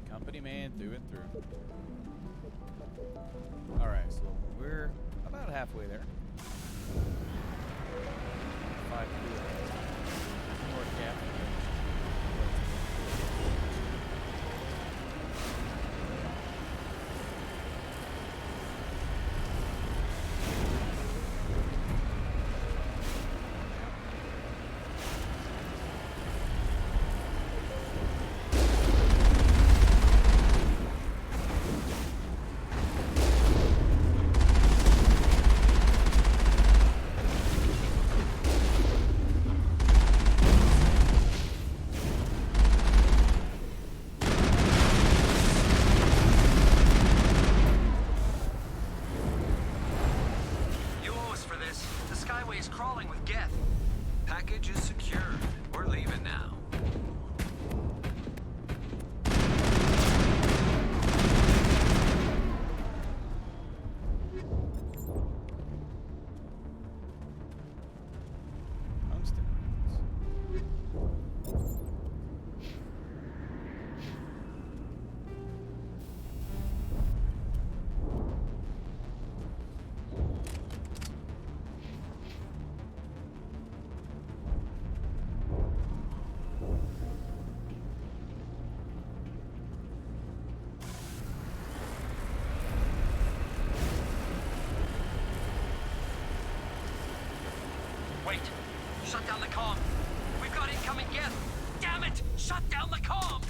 Company man through and through. Alright, so we're about halfway there. 5 more cap. Shut down the comm!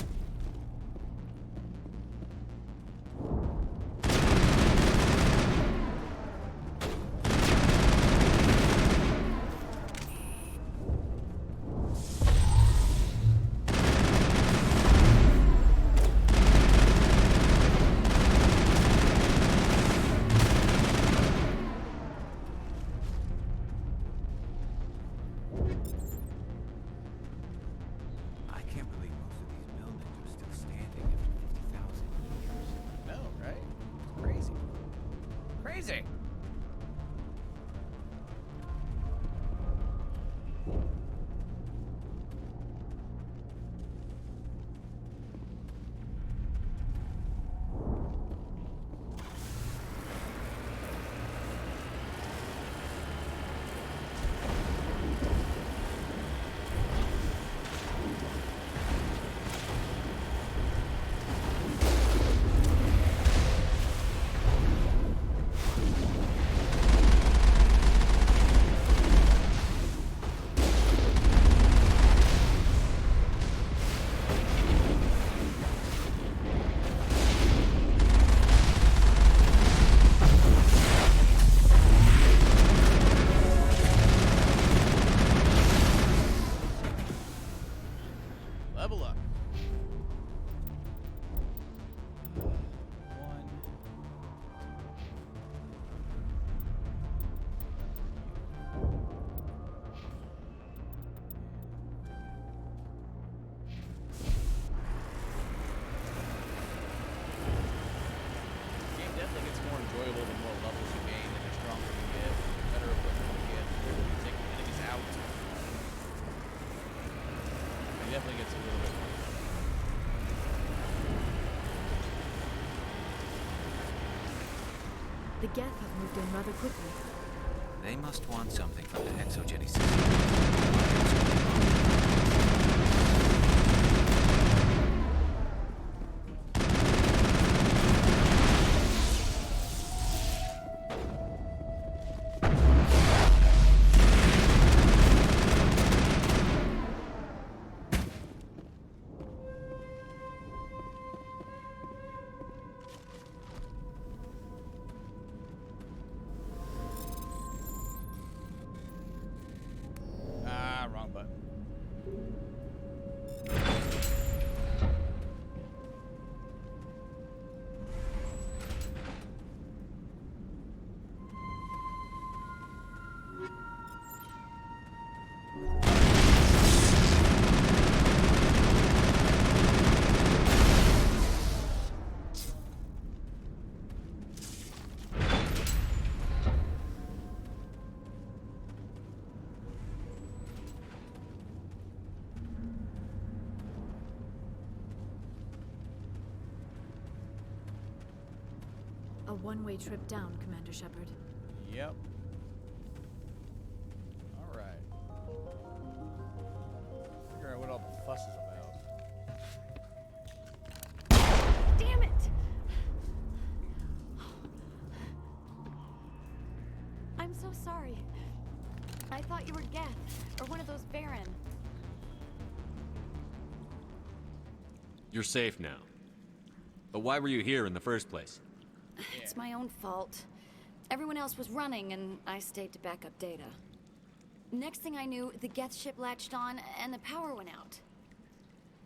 I can't believe most of these buildings are still standing after 50,000 years. No, right? It's crazy. Crazy. Level up. One. Game definitely gets more enjoyable the more levels you gain and the stronger you get, the better equipment you get, the quicker you take enemies out. It definitely gets a little bit more. The Geth have moved in rather quickly. They must want something from the exogeny system. Ah, wrong button. A one-way trip down, Commander Shepard. Yep. All right. Figure out what all the fuss is about. Damn it! I'm so sorry. I thought you were Geth, or one of those Baron. You're safe now. But why were you here in the first place? It's my own fault. Everyone else was running, and I stayed to back up data. Next thing I knew, the Geth ship latched on, and the power went out.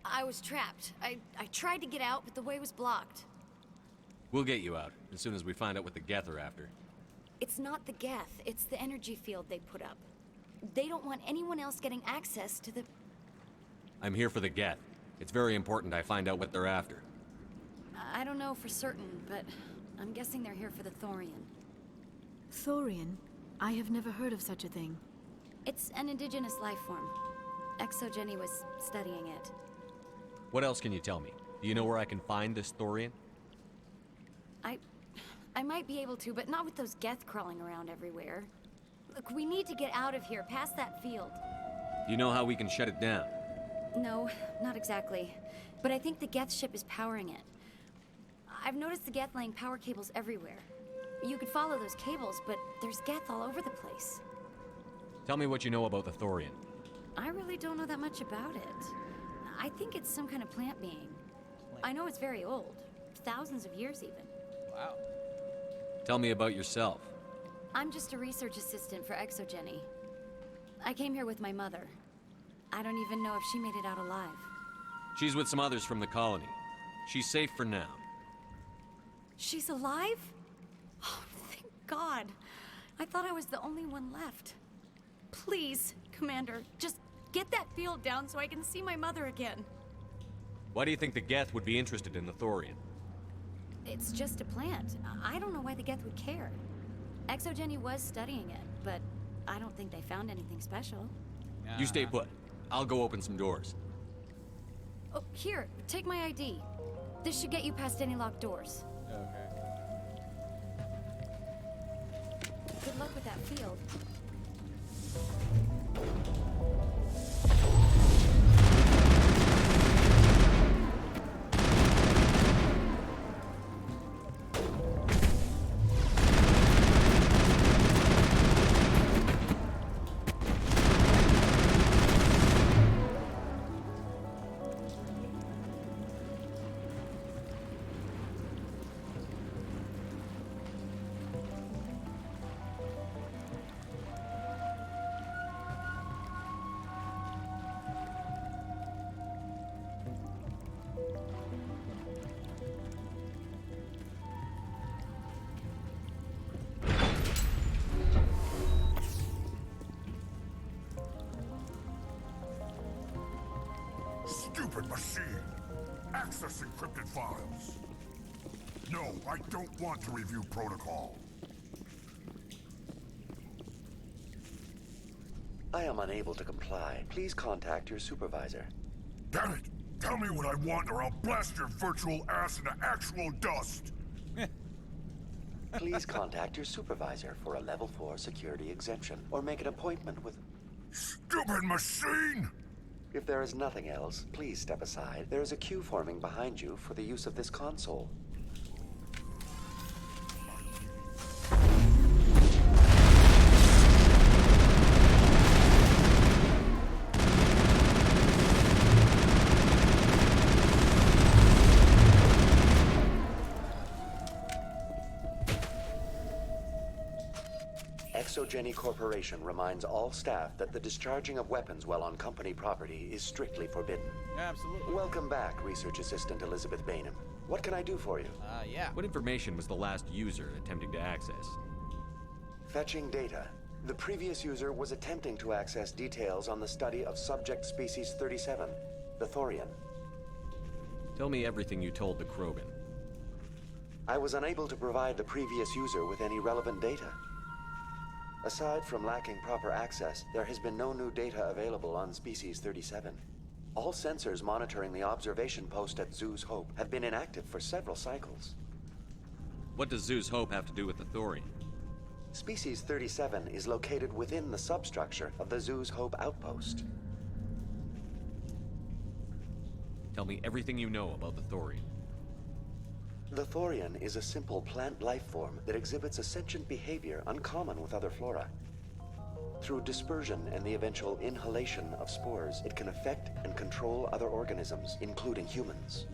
I was trapped. I tried to get out, but the way was blocked. We'll get you out as soon as we find out what the Geth are after. It's not the Geth, it's the energy field they put up. They don't want anyone else getting access to the... I'm here for the Geth. It's very important I find out what they're after. I don't know for certain, but I'm guessing they're here for the Thorian. Thorian? I have never heard of such a thing. It's an indigenous life form. Exogeny was studying it. What else can you tell me? Do you know where I can find this Thorian? I might be able to, but not with those Geth crawling around everywhere. Look, we need to get out of here, past that field. Do you know how we can shut it down? No, not exactly. But I think the Geth ship is powering it. I've noticed the Geth laying power cables everywhere. You could follow those cables, but there's Geth all over the place. Tell me what you know about the Thorian. I really don't know that much about it. I think it's some kind of plant being. I know it's very old. Thousands of years, even. Wow. Tell me about yourself. I'm just a research assistant for Exogeny. I came here with my mother. I don't even know if she made it out alive. She's with some others from the colony. She's safe for now. She's alive? Oh, thank God. I thought I was the only one left. Please, Commander, just get that field down so I can see my mother again. Why do you think the Geth would be interested in the Thorian? It's just a plant. I don't know why the Geth would care. Exogeny was studying it, but I don't think they found anything special. You stay put. I'll go open some doors. Oh, here, take my ID. This should get you past any locked doors. Okay. Good luck with that field. Stupid machine! Access encrypted files. No, I don't want to review protocol. I am unable to comply. Please contact your supervisor. Damn it! Tell me what I want or I'll blast your virtual ass into actual dust! Please contact your supervisor for a level 4 security exemption, or make an appointment with... Stupid machine! If there is nothing else, please step aside. There is a queue forming behind you for the use of this console. Exogeny Corporation reminds all staff that the discharging of weapons while on company property is strictly forbidden. Absolutely. Welcome back, Research Assistant Elizabeth Bainham. What can I do for you? Yeah. What information was the last user attempting to access? Fetching data. The previous user was attempting to access details on the study of subject species 37, the Thorian. Tell me everything you told the Krogan. I was unable to provide the previous user with any relevant data. Aside from lacking proper access, there has been no new data available on Species 37. All sensors monitoring the observation post at Zoo's Hope have been inactive for several cycles. What does Zoo's Hope have to do with the Thorian? Species 37 is located within the substructure of the Zoo's Hope outpost. Tell me everything you know about the Thorian. The Thorian is a simple plant life form that exhibits a sentient behavior uncommon with other flora. Through dispersion and the eventual inhalation of spores, it can affect and control other organisms, including humans.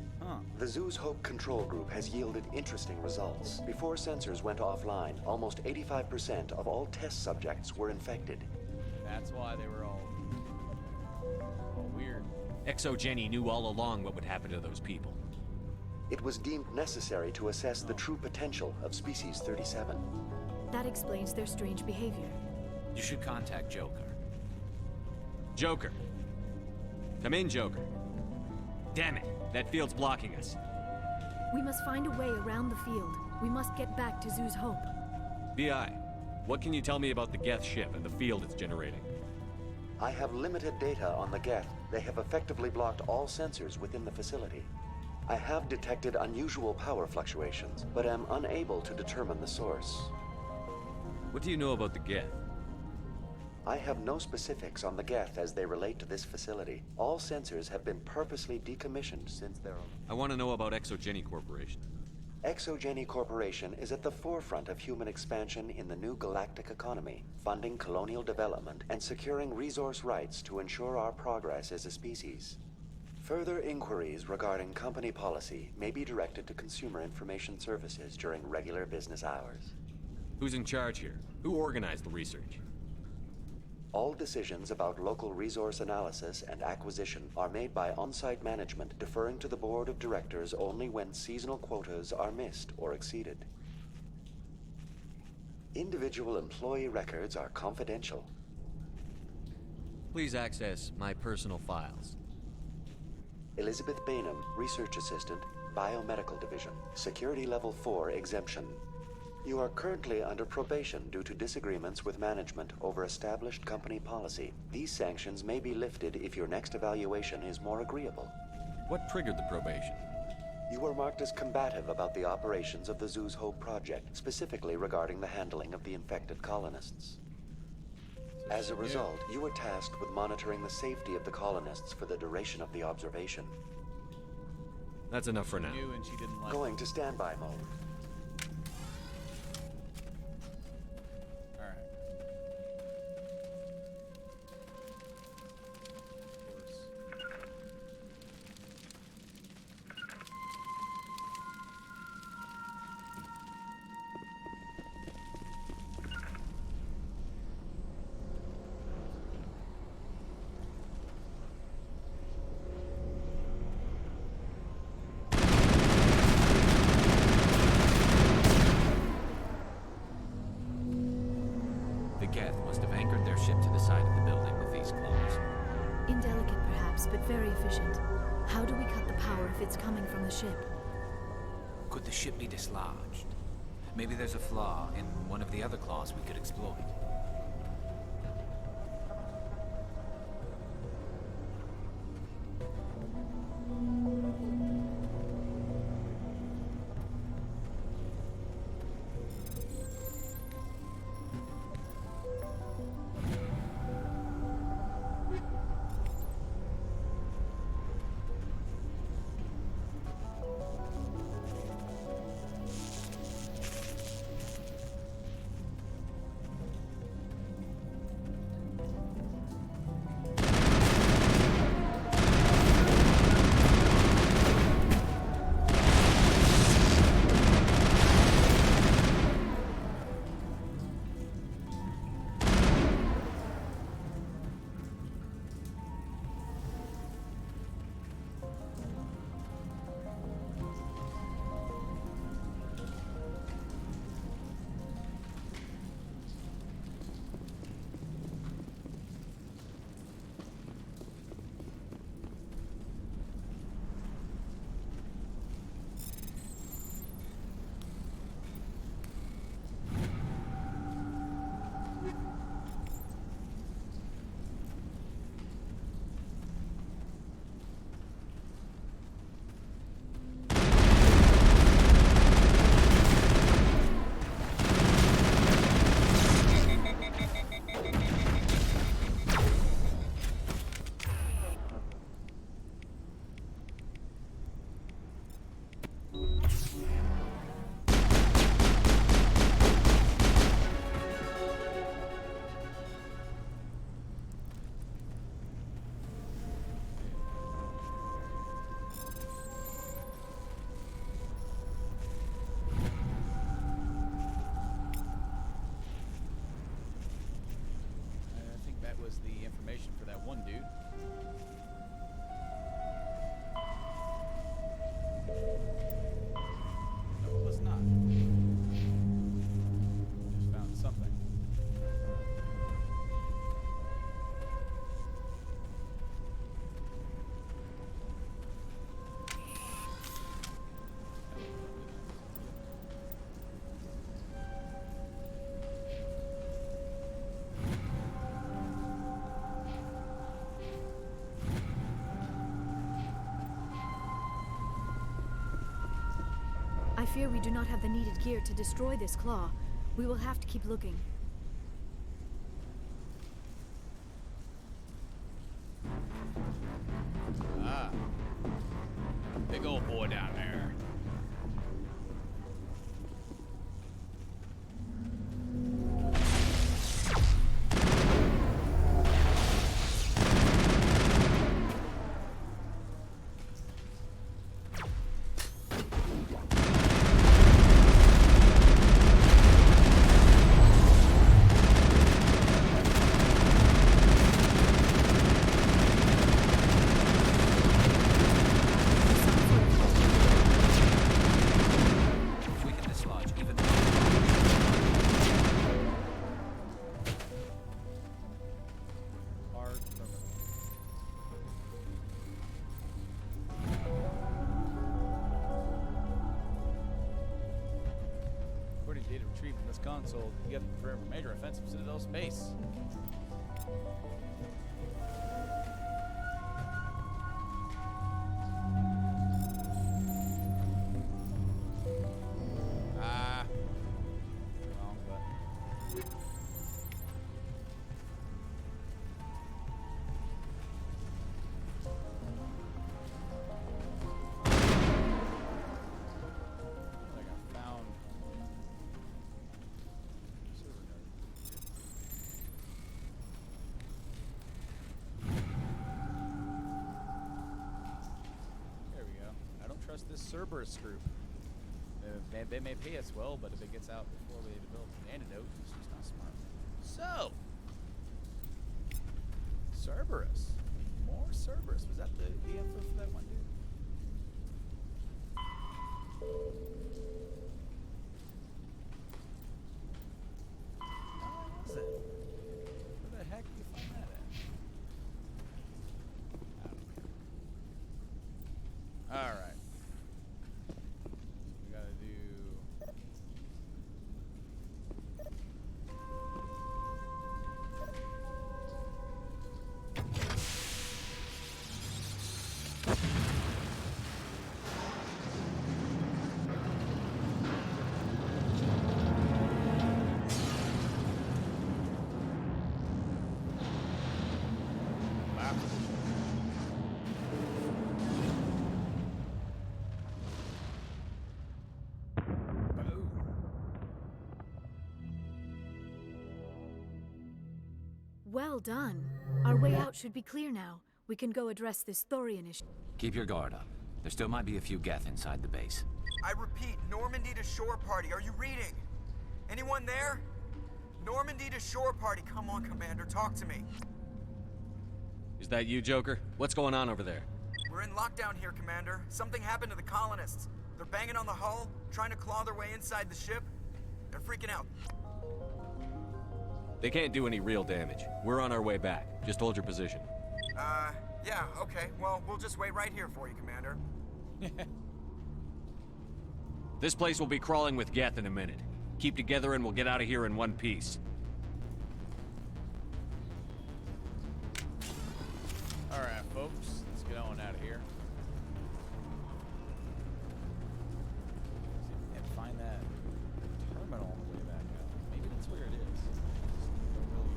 The Zoo's Hope control group has yielded interesting results. Before sensors went offline, almost 85% of all test subjects were infected. That's why they were all weird. Exogeny knew all along what would happen to those people. It was deemed necessary to assess the true potential of Species 37. That explains their strange behavior. You should contact Joker. Joker. Come in, Joker. Damn it, that field's blocking us. We must find a way around the field. We must get back to Zoo's Hope. BI, what can you tell me about the Geth ship and the field it's generating? I have limited data on the Geth. They have effectively blocked all sensors within the facility. I have detected unusual power fluctuations, but am unable to determine the source. What do you know about the Geth? I have no specifics on the Geth as they relate to this facility. All sensors have been purposely decommissioned since their... I want to know about Exogeny Corporation. Exogeny Corporation is at the forefront of human expansion in the new galactic economy, funding colonial development and securing resource rights to ensure our progress as a species. Further inquiries regarding company policy may be directed to Consumer Information Services during regular business hours. Who's in charge here? Who organized the research? All decisions about local resource analysis and acquisition are made by on-site management, deferring to the board of directors only when seasonal quotas are missed or exceeded. Individual employee records are confidential. Please access my personal files. Elizabeth Bainham, Research Assistant, Biomedical Division, Security Level 4 exemption. You are currently under probation due to disagreements with management over established company policy. These sanctions may be lifted if your next evaluation is more agreeable. What triggered the probation? You were marked as combative about the operations of the Zoo's Hope project, specifically regarding the handling of the infected colonists. As a result, you were tasked with monitoring the safety of the colonists for the duration of the observation. That's enough for now. You and she didn't like Going to standby mode. All right. The Geth must have anchored their ship to the side of the building with these claws. Indelicate perhaps, but very efficient. How do we cut the power if it's coming from the ship? Could the ship be dislodged? Maybe there's a flaw in one of the other claws we could exploit. Was the information for that one dude. No, it was not. Just found something. I fear we do not have the needed gear to destroy this claw. We will have to keep looking. Ah. Big old boy down there. data retrieved from this console, you have to confirm a major offensive Citadel space. Wrong button. I think I found server node. There we go. I don't trust this Cerberus group. They may pay us well, but if it gets out before we develop an antidote, it's just not smart. So, Cerberus. More Cerberus. Was that the info for that one dude? How was it? Where the heck did you find that at? I don't know. Alright. We gotta do... Well done. Our way out should be clear now. We can go address this Thorian issue. Keep your guard up. There still might be a few Geth inside the base. I repeat, Normandy to shore party. Are you reading? Anyone there? Normandy to shore party. Come on, Commander, talk to me. Is that you, Joker? What's going on over there? We're in lockdown here, Commander. Something happened to the colonists. They're banging on the hull, trying to claw their way inside the ship. They're freaking out. They can't do any real damage. We're on our way back. Just hold your position. Yeah, okay. Well, we'll just wait right here for you, Commander. This place will be crawling with Geth in a minute. Keep together and we'll get out of here in one piece. Alright, folks. Let's get on out of here. See if we can find that terminal on the way back out. Maybe that's where it is. Don't really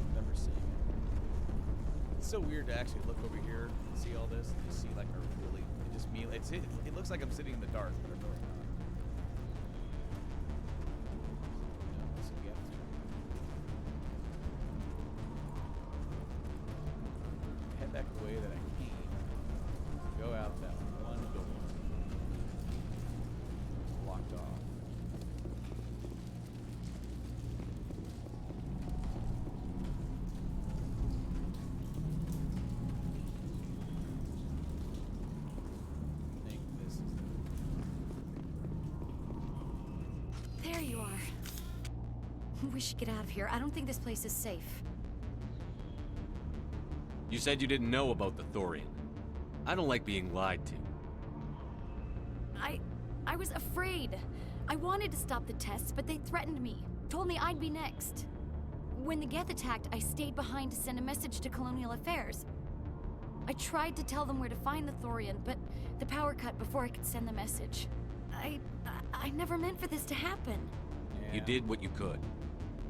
remember seeing it. It's so weird to actually look over here and see all this and just see like a really it looks like I'm sitting in the dark, but I'm really not. No, so we have to head back the way that I came. Go out that one door. Locked off. There you are. We should get out of here. I don't think this place is safe. You said you didn't know about the Thorian. I don't like being lied to. I was afraid. I wanted to stop the tests, but they threatened me. Told me I'd be next. When the Geth attacked, I stayed behind to send a message to Colonial Affairs. I tried to tell them where to find the Thorian, but the power cut before I could send the message. I never meant for this to happen. You did what you could.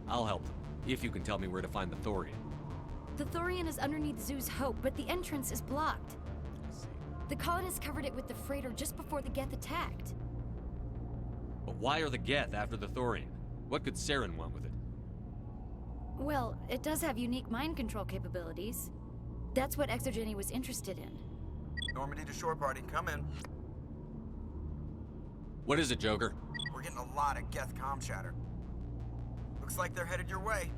I'll help them, if you can tell me where to find the Thorian. The Thorian is underneath Zoo's Hope, but the entrance is blocked. The colonists covered it with the freighter just before the Geth attacked. But why are the Geth after the Thorian? What could Saren want with it? Well, it does have unique mind control capabilities. That's what Exogeny was interested in. Normandy to shore party, come in. What is it, Joker? We're getting a lot of Geth comm chatter. Looks like they're headed your way.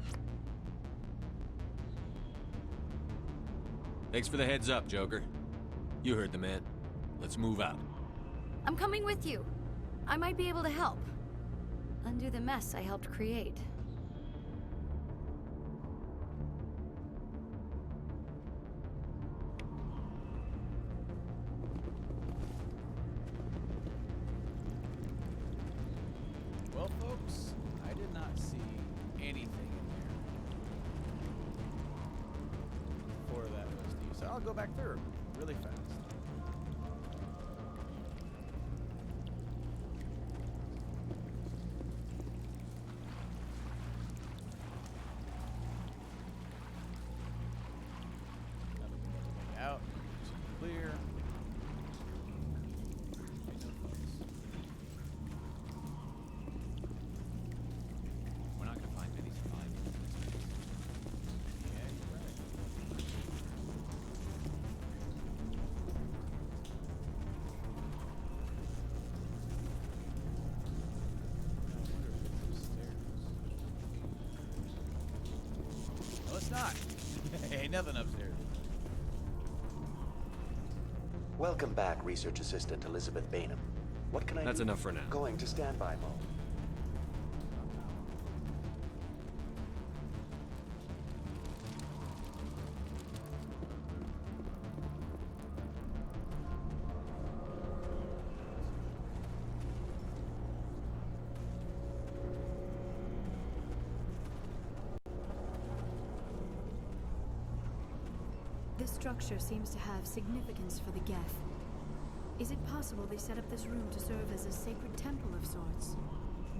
Thanks for the heads up, Joker. You heard the man. Let's move out. I'm coming with you. I might be able to help. Undo the mess I helped create. Well, folks, did not see anything in there for that OSD, so I'll go back through really fast. Out, clear. We're not gonna find many survivors. Yeah, you're right. No, it's not. Ain't nothing upstairs. Welcome back, Research Assistant Elizabeth Bainham. What can I That's do? enough for now. Going to standby mode. This structure seems to have significance for the Geth. Is it possible they set up this room to serve as a sacred temple of sorts?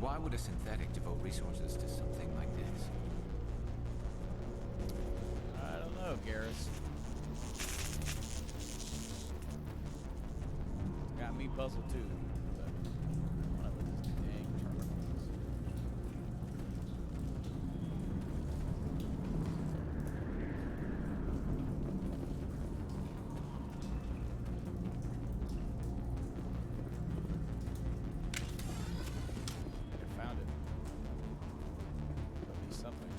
Why would a synthetic devote resources to something like this? I don't know, Garrus. Got me puzzled too. But one of these dang terminals. I found it. At least something.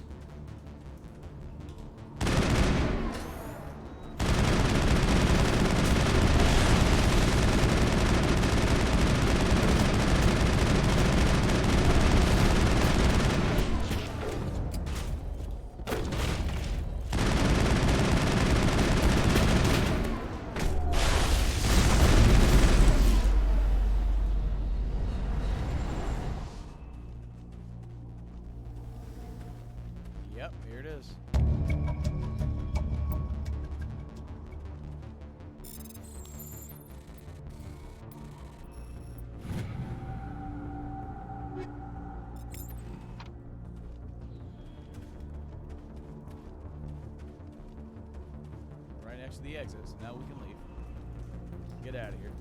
Yep, here it is. Right next to the exit, so now we can leave. Get out of here.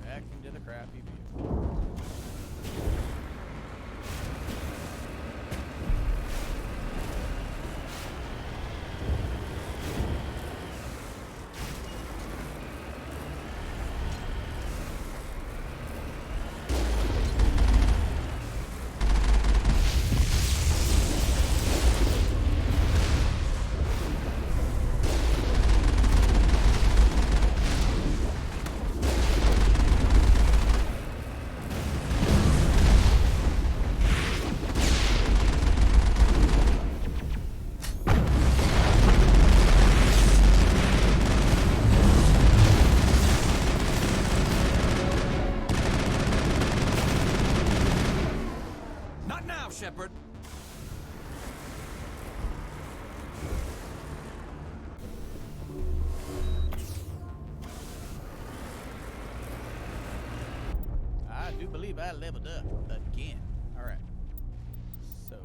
Back into the crappy view. Not now, Shepard! I do believe I leveled up again. All right. So.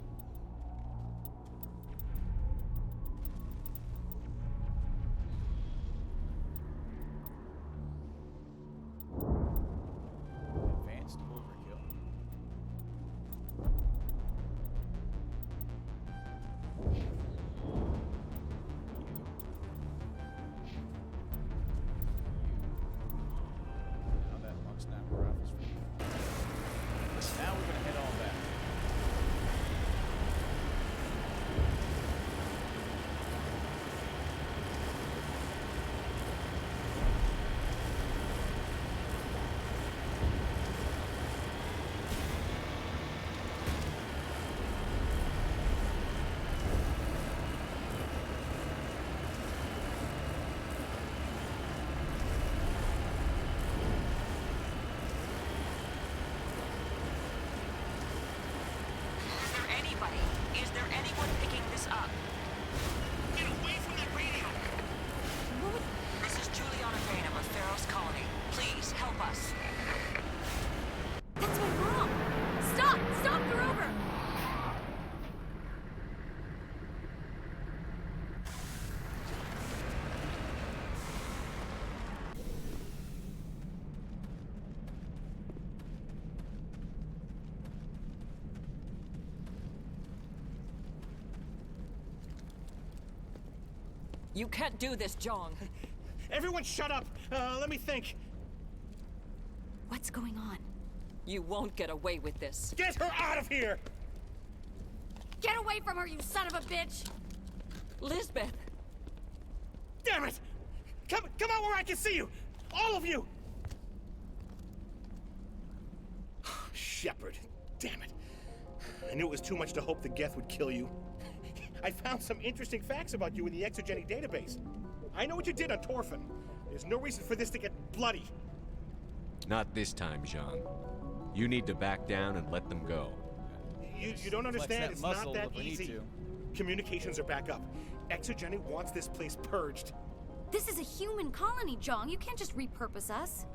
Advanced overkill. You can't do this, Jong. Everyone shut up! Let me think. What's going on? You won't get away with this. Get her out of here! Get away from her, you son of a bitch! Lisbeth! Damn it! Come out where I can see you! All of you! Shepard, damn it. I knew it was too much to hope the Geth would kill you. I found some interesting facts about you in the exogenic database. I know what you did on Torfin. There's no reason for this to get bloody. Not this time, Jean. You need to back down and let them go. You don't understand. It's not that if we need easy. to. Communications are back up. Exogeny wants this place purged. This is a human colony, Jong. You can't just repurpose us.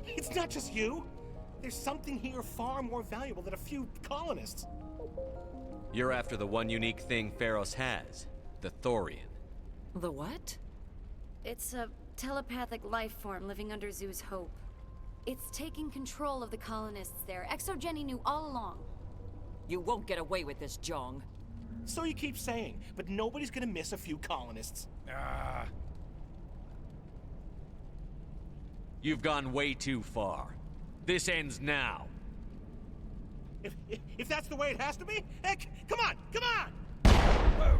It's not just you. There's something here far more valuable than a few colonists. You're after the one unique thing Feros has, the Thorian. The what? It's a telepathic life form living under Zoo's Hope. It's taking control of the colonists there. Exogeny knew all along. You won't get away with this, Jong. So you keep saying, but nobody's gonna miss a few colonists. You've gone way too far. This ends now. If that's the way it has to be, heck, come on! Whoa.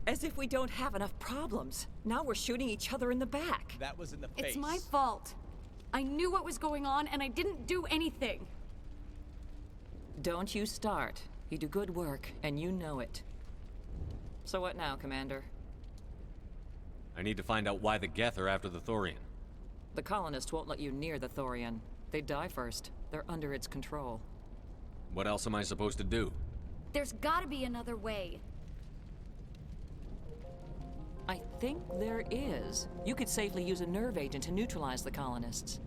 As if we don't have enough problems. Now we're shooting each other in the back. That was in the face. It's my fault. I knew what was going on, and I didn't do anything. Don't you start. You do good work, and you know it. So what now, Commander? I need to find out why the Geth are after the Thorian. The colonists won't let you near the Thorian. They'd die first. They're under its control. What else am I supposed to do? There's gotta be another way. I think there is. You could safely use a nerve agent to neutralize the colonists.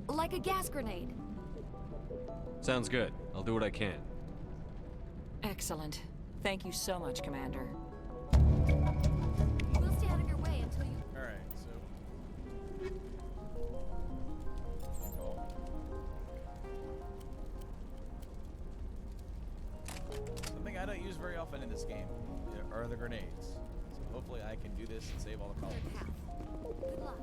Like a gas grenade. Sounds good. I'll do what I can. Excellent. Thank you so much, Commander. We'll stay out of your way until you... Alright, so... Something I don't use very often in this game are the grenades. So hopefully I can do this and save all the colonists. Good luck.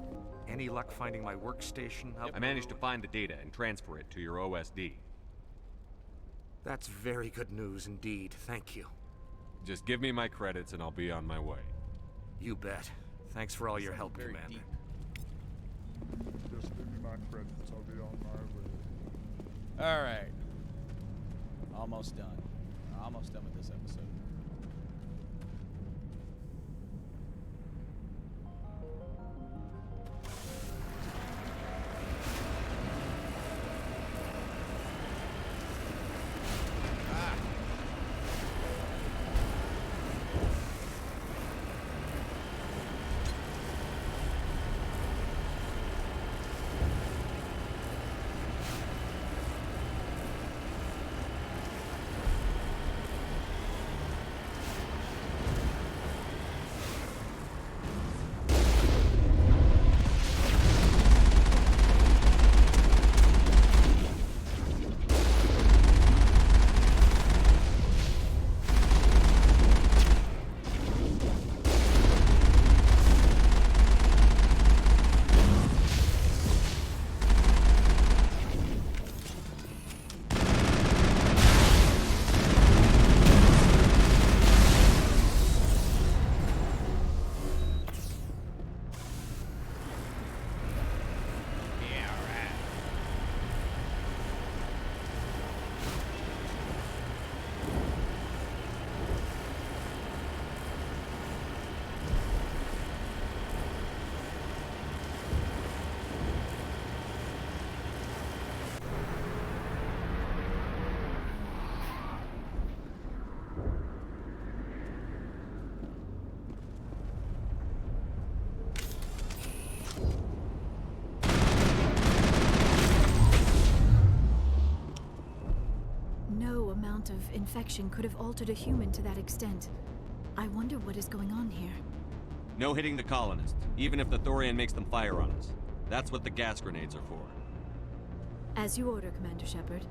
Any luck finding my workstation? I managed to find the data and transfer it to your OSD. That's very good news indeed. Thank you. Just give me my credits and I'll be on my way. You bet. Thanks for all your help, Commander. Deep. Just give me my credits. I'll be on my way. Alright. Almost done. Almost done with this episode. Of infection could have altered a human to that extent. I wonder what is going on here. No hitting the colonists, even if the Thorian makes them fire on us. That's what the gas grenades are for. As you order, Commander Shepard.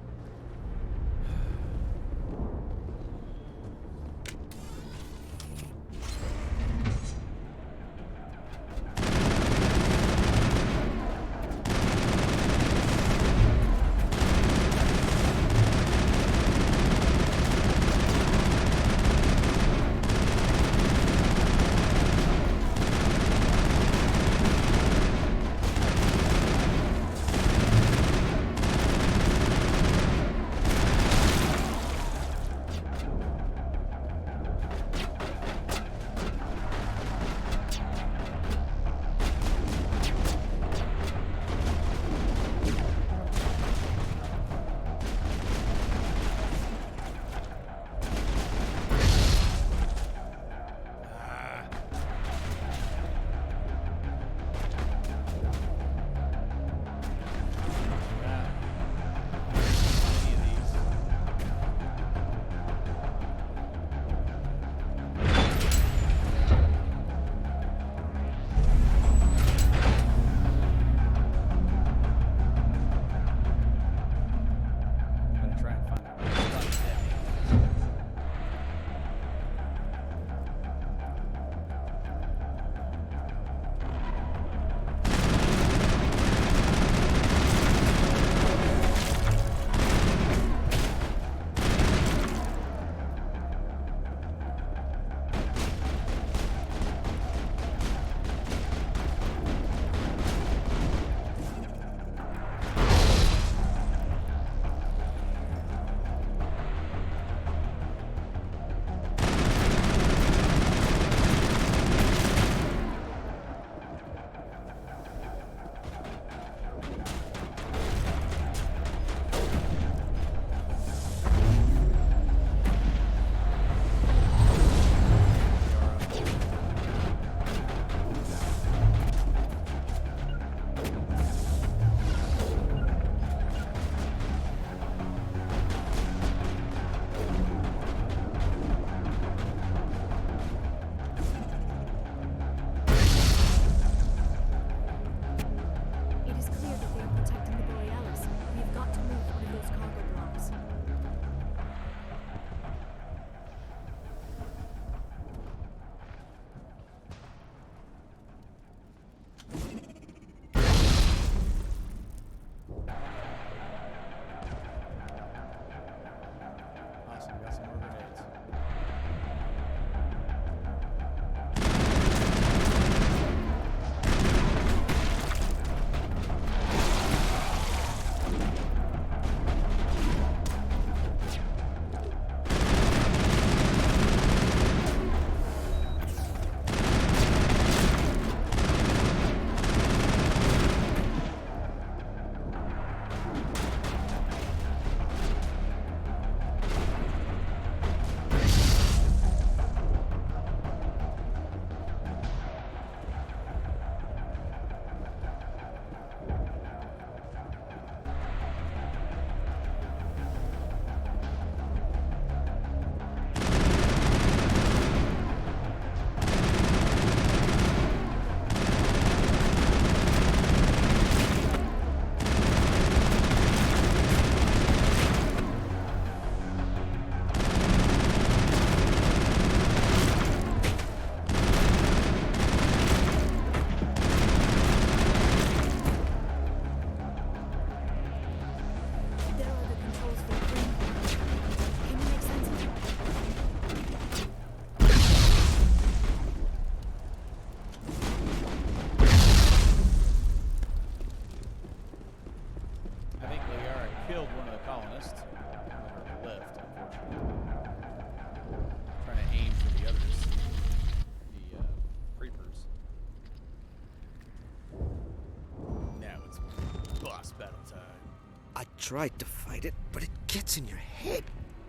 tried to fight it, but it gets in your head.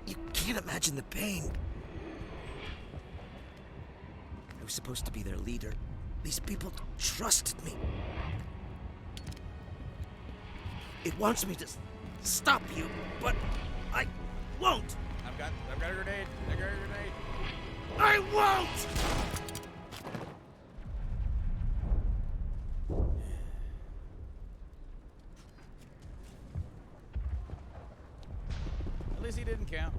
You can't imagine the pain. I was supposed to be their leader. These people trusted me. It wants me to stop you, but I won't. I've got a grenade. I got a grenade. I won't! At least he didn't count.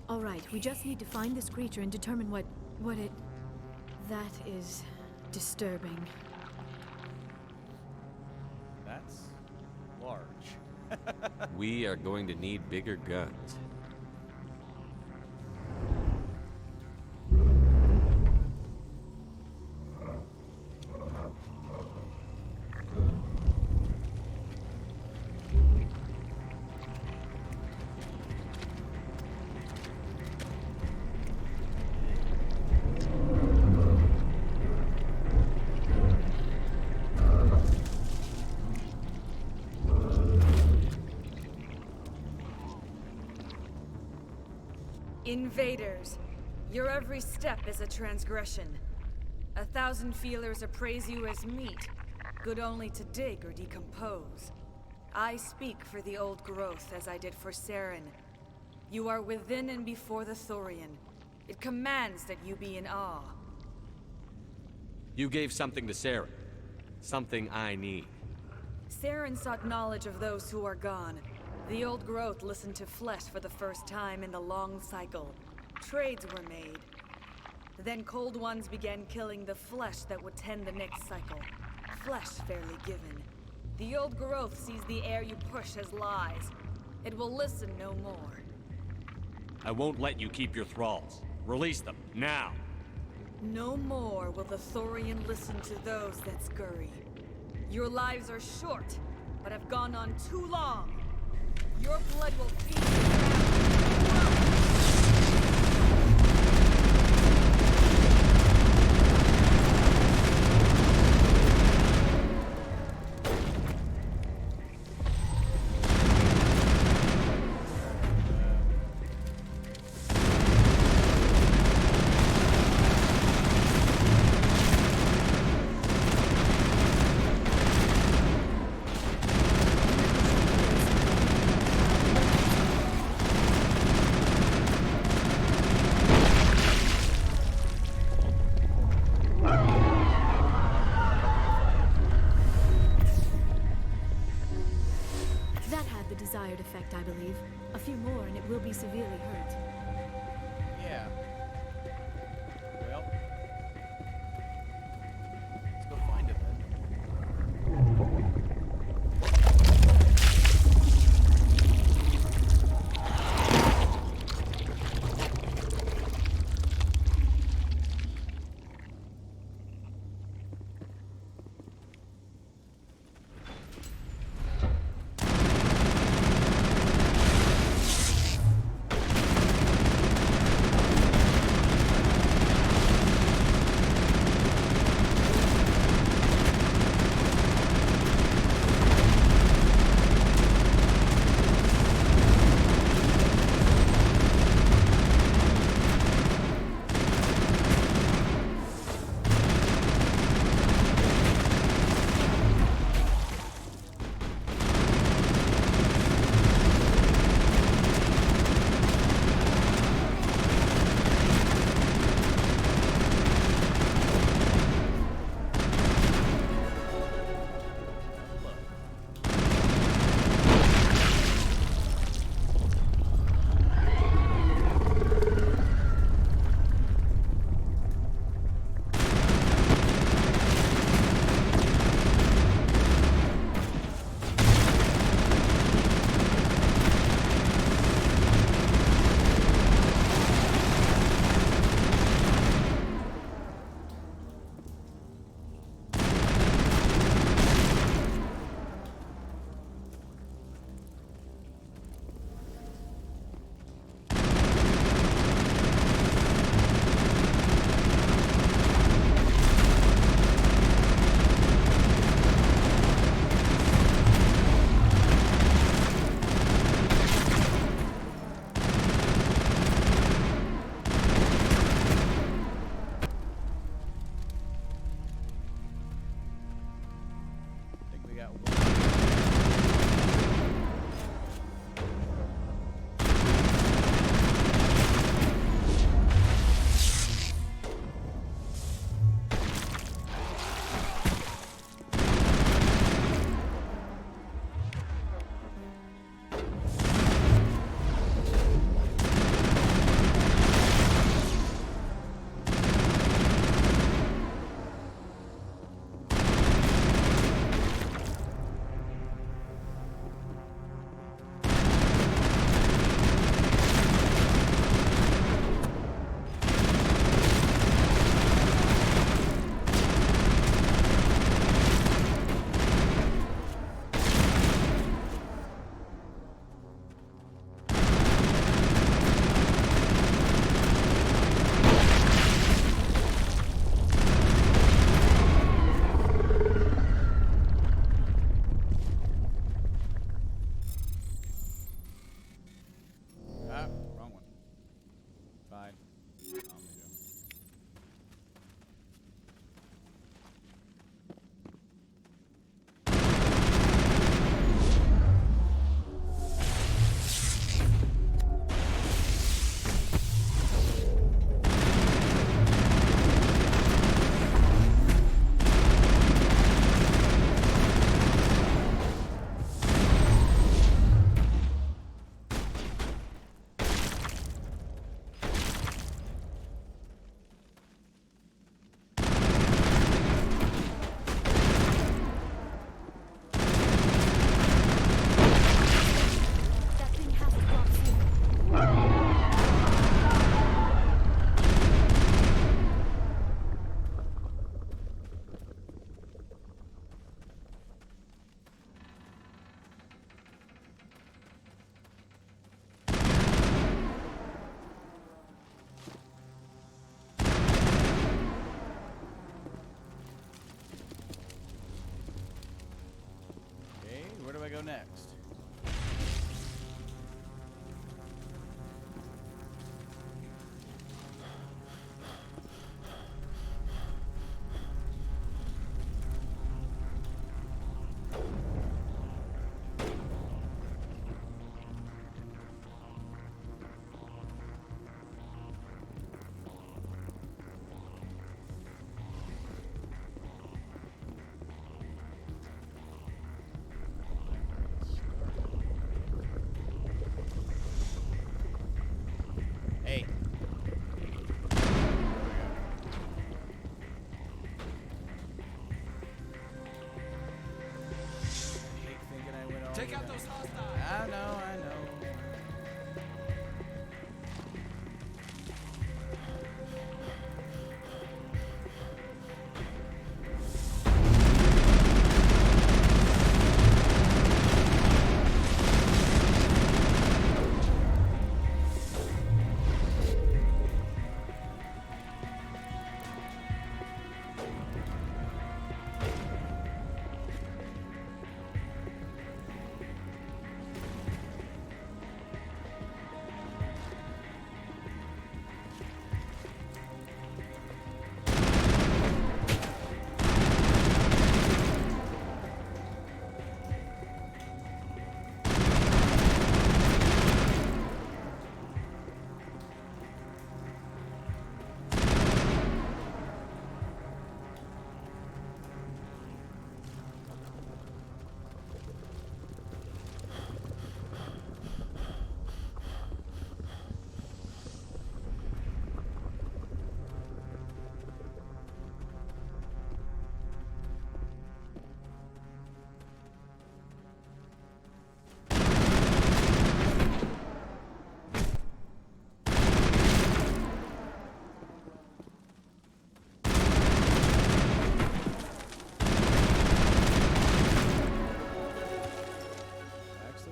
All right, we just need to find this creature and determine what it... That is disturbing. That's large. We are going to need bigger guns. Invaders, your every step is a transgression. 1,000 feelers appraise you as meat, good only to dig or decompose. I speak for the old growth as I did for Saren. You are within and before the Thorian. It commands that you be in awe. You gave something to Saren. Something I need. Saren sought knowledge of those who are gone. The old growth listened to flesh for the first time in the long cycle. Trades were made. Then cold ones began killing the flesh that would tend the next cycle. Flesh fairly given. The old growth sees the air you push as lies. It will listen no more. I won't let you keep your thralls. Release them, now! No more will the Thorian listen to those that scurry. Your lives are short, but have gone on too long. Your blood will feed the ground. Desired effect, I believe. A few more and it will be severely hurt. Yeah. Well, let's go find it then. go next? Hey. Take out those hostiles! I know.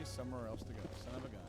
Somewhere else to go. Son of a gun.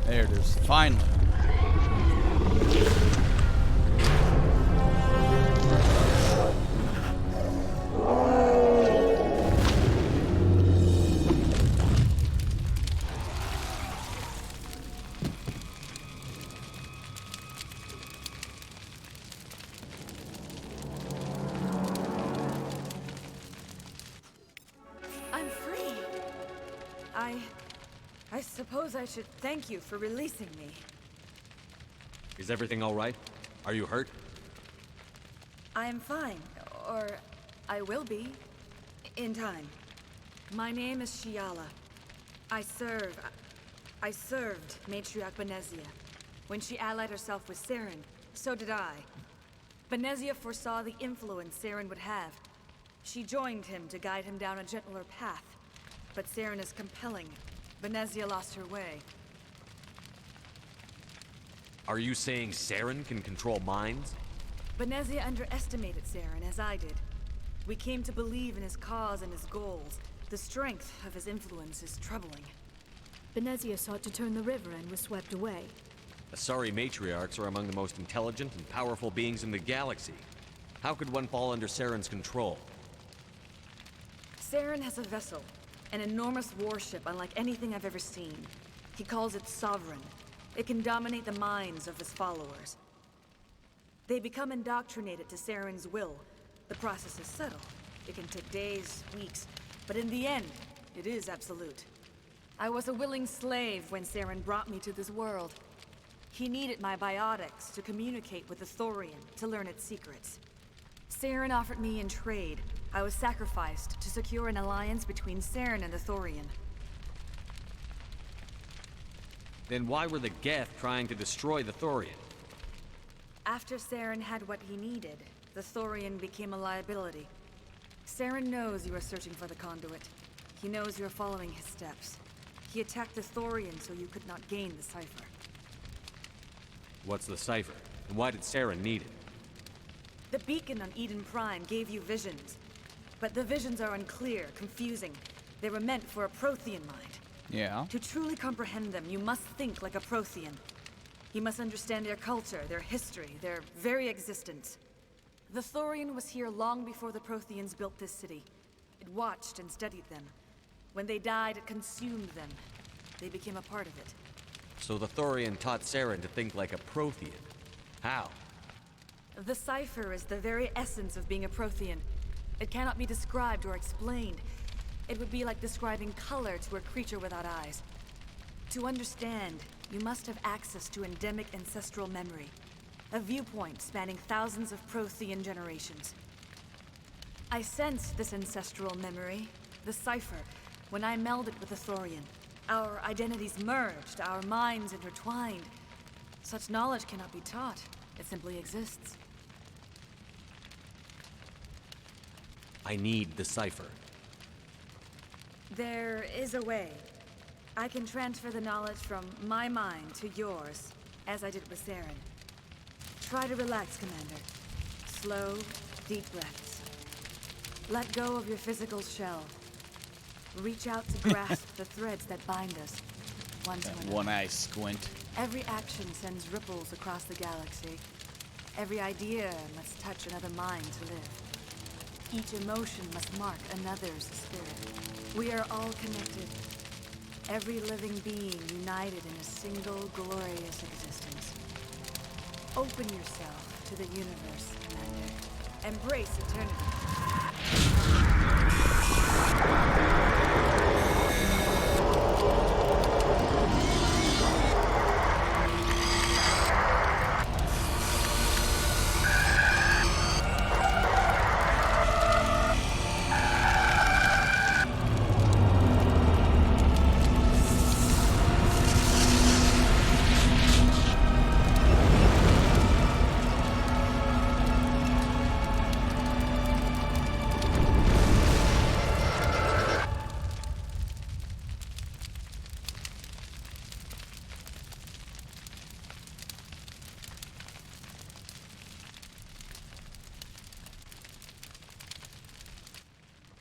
There it is. Finally. I'm free. I suppose I should thank you for releasing me. Is everything all right? Are you hurt? I am fine, or I will be, in time. My name is Shiala. I served Matriarch Benezia. When she allied herself with Saren, so did I. Benezia foresaw the influence Saren would have. She joined him to guide him down a gentler path. But Saren is compelling. Benezia lost her way. Are you saying Saren can control minds? Benezia underestimated Saren, as I did. We came to believe in his cause and his goals. The strength of his influence is troubling. Benezia sought to turn the river and was swept away. Asari matriarchs are among the most intelligent and powerful beings in the galaxy. How could one fall under Saren's control? Saren has a vessel, an enormous warship unlike anything I've ever seen. He calls it Sovereign. It can dominate the minds of his followers. They become indoctrinated to Saren's will. The process is subtle. It can take days, weeks, but in the end, it is absolute. I was a willing slave when Saren brought me to this world. He needed my biotics to communicate with the Thorian, to learn its secrets. Saren offered me in trade. I was sacrificed to secure an alliance between Saren and the Thorian. Then why were the Geth trying to destroy the Thorian? After Saren had what he needed, the Thorian became a liability. Saren knows you are searching for the conduit. He knows you're following his steps. He attacked the Thorian so you could not gain the cipher. What's the cipher? And why did Saren need it? The beacon on Eden Prime gave you visions. But the visions are unclear, confusing. They were meant for a Prothean mind. Yeah. To truly comprehend them, you must think like a Prothean. You must understand their culture, their history, their very existence. The Thorian was here long before the Protheans built this city. It watched and studied them. When they died, it consumed them. They became a part of it. So the Thorian taught Saren to think like a Prothean. How? The cipher is the very essence of being a Prothean. It cannot be described or explained. It would be like describing color to a creature without eyes. To understand, you must have access to endemic ancestral memory. A viewpoint spanning thousands of Prothean generations. I sensed this ancestral memory, the cipher, when I melded with the Thorian. Our identities merged, our minds intertwined. Such knowledge cannot be taught. It simply exists. I need the cipher. There is a way. I can transfer the knowledge from my mind to yours, as I did with Saren. Try to relax, Commander. Slow, deep breaths. Let go of your physical shell. Reach out to grasp the threads that bind us, one to another. One eye squint. Every action sends ripples across the galaxy. Every idea must touch another mind to live. Each emotion must mark another's spirit. We are all connected. Every living being united in a single glorious existence. Open yourself to the universe, Commander. Embrace eternity.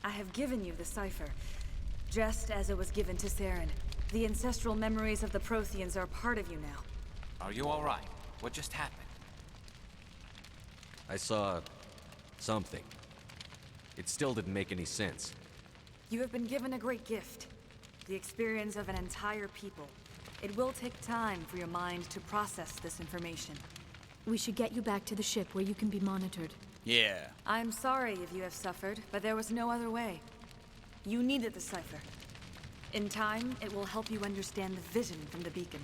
I have given you the cipher, just as it was given to Saren. The ancestral memories of the Protheans are a part of you now. Are you all right? What just happened? I saw something. It still didn't make any sense. You have been given a great gift. The experience of an entire people. It will take time for your mind to process this information. We should get you back to the ship where you can be monitored. Yeah. I'm sorry if you have suffered, but there was no other way. You needed the cipher. In time, it will help you understand the vision from the beacon.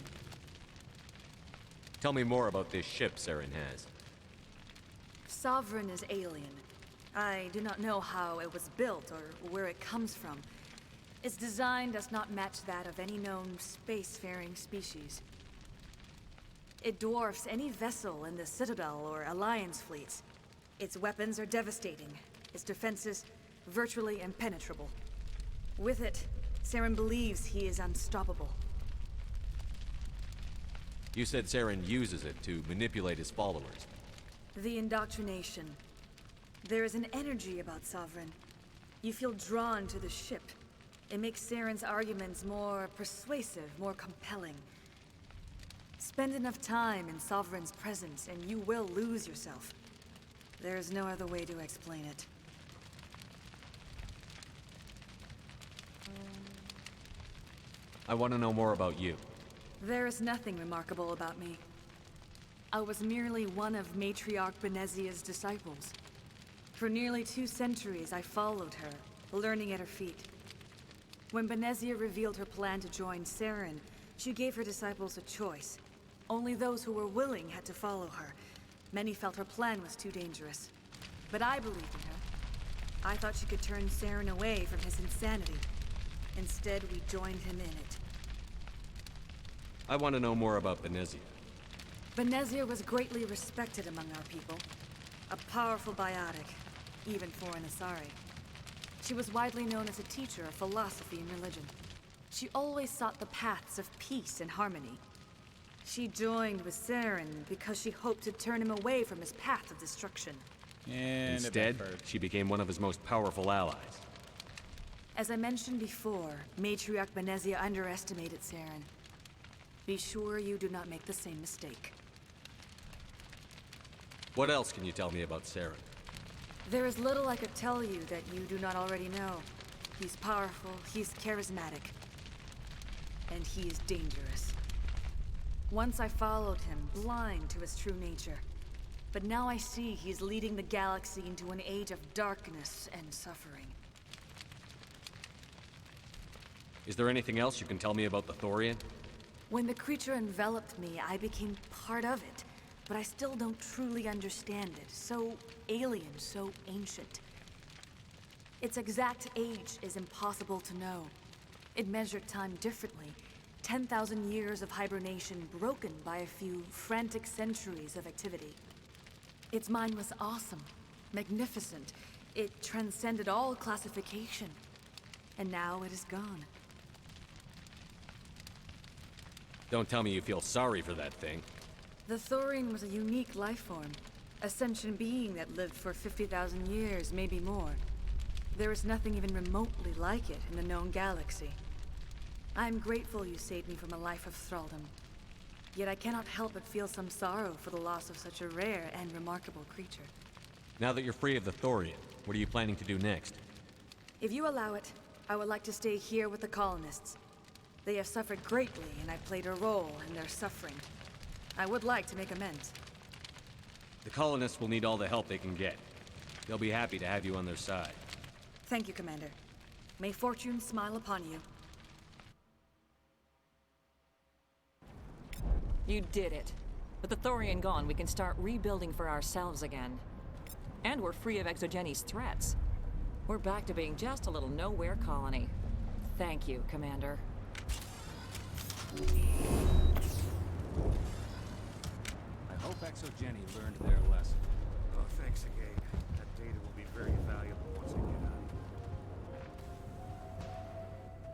Tell me more about this ship Saren has. Sovereign is alien. I do not know how it was built or where it comes from. Its design does not match that of any known spacefaring species. It dwarfs any vessel in the Citadel or Alliance fleets. Its weapons are devastating, its defenses virtually impenetrable. With it, Saren believes he is unstoppable. You said Saren uses it to manipulate his followers. The indoctrination. There is an energy about Sovereign. You feel drawn to the ship. It makes Saren's arguments more persuasive, more compelling. Spend enough time in Sovereign's presence and you will lose yourself. There is no other way to explain it. I want to know more about you. There is nothing remarkable about me. I was merely one of Matriarch Benezia's disciples. For nearly 2 centuries, I followed her, learning at her feet. When Benezia revealed her plan to join Saren, she gave her disciples a choice. Only those who were willing had to follow her. Many felt her plan was too dangerous. But I believed in her. I thought she could turn Saren away from his insanity. Instead, we joined him in it. I want to know more about Benezia. Benezia was greatly respected among our people. A powerful biotic, even for an Asari. She was widely known as a teacher of philosophy and religion. She always sought the paths of peace and harmony. She joined with Saren because she hoped to turn him away from his path of destruction. And instead, she became one of his most powerful allies. As I mentioned before, Matriarch Benezia underestimated Saren. Be sure you do not make the same mistake. What else can you tell me about Saren? There is little I could tell you that you do not already know. He's powerful, he's charismatic, and he is dangerous. Once I followed him, blind to his true nature. But now I see he's leading the galaxy into an age of darkness and suffering. Is there anything else you can tell me about the Thorian? When the creature enveloped me, I became part of it. But I still don't truly understand it. So alien, so ancient. Its exact age is impossible to know. It measured time differently. 10,000 years of hibernation broken by a few frantic centuries of activity. Its mind was awesome, magnificent. It transcended all classification. And now it is gone. Don't tell me you feel sorry for that thing. The Thorian was a unique life form. A sentient being that lived for 50,000 years, maybe more. There is nothing even remotely like it in the known galaxy. I'm grateful you saved me from a life of thraldom. Yet I cannot help but feel some sorrow for the loss of such a rare and remarkable creature. Now that you're free of the Thorian, what are you planning to do next? If you allow it, I would like to stay here with the colonists. They have suffered greatly, and I played a role in their suffering. I would like to make amends. The colonists will need all the help they can get. They'll be happy to have you on their side. Thank you, Commander. May fortune smile upon you. You did it. With the Thorian gone, we can start rebuilding for ourselves again. And we're free of Exogeni's threats. We're back to being just a little nowhere colony. Thank you, Commander. I hope Exogeni learned their lesson. Oh, thanks again. That data will be very valuable once I get out.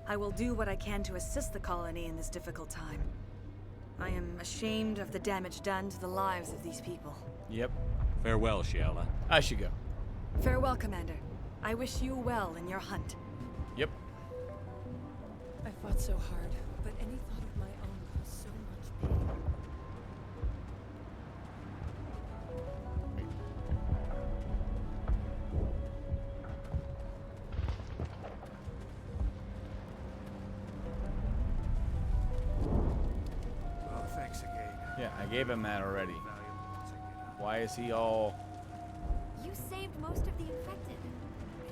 I will do what I can to assist the colony in this difficult time. I am ashamed of the damage done to the lives of these people. Yep. Farewell, Shiala. I should go. Farewell, Commander. I wish you well in your hunt. Yep. I fought so hard, but any thought of my own caused so much pain. Oh, thanks again. Yeah, I gave him that already. Why is he all... You saved most of the infected.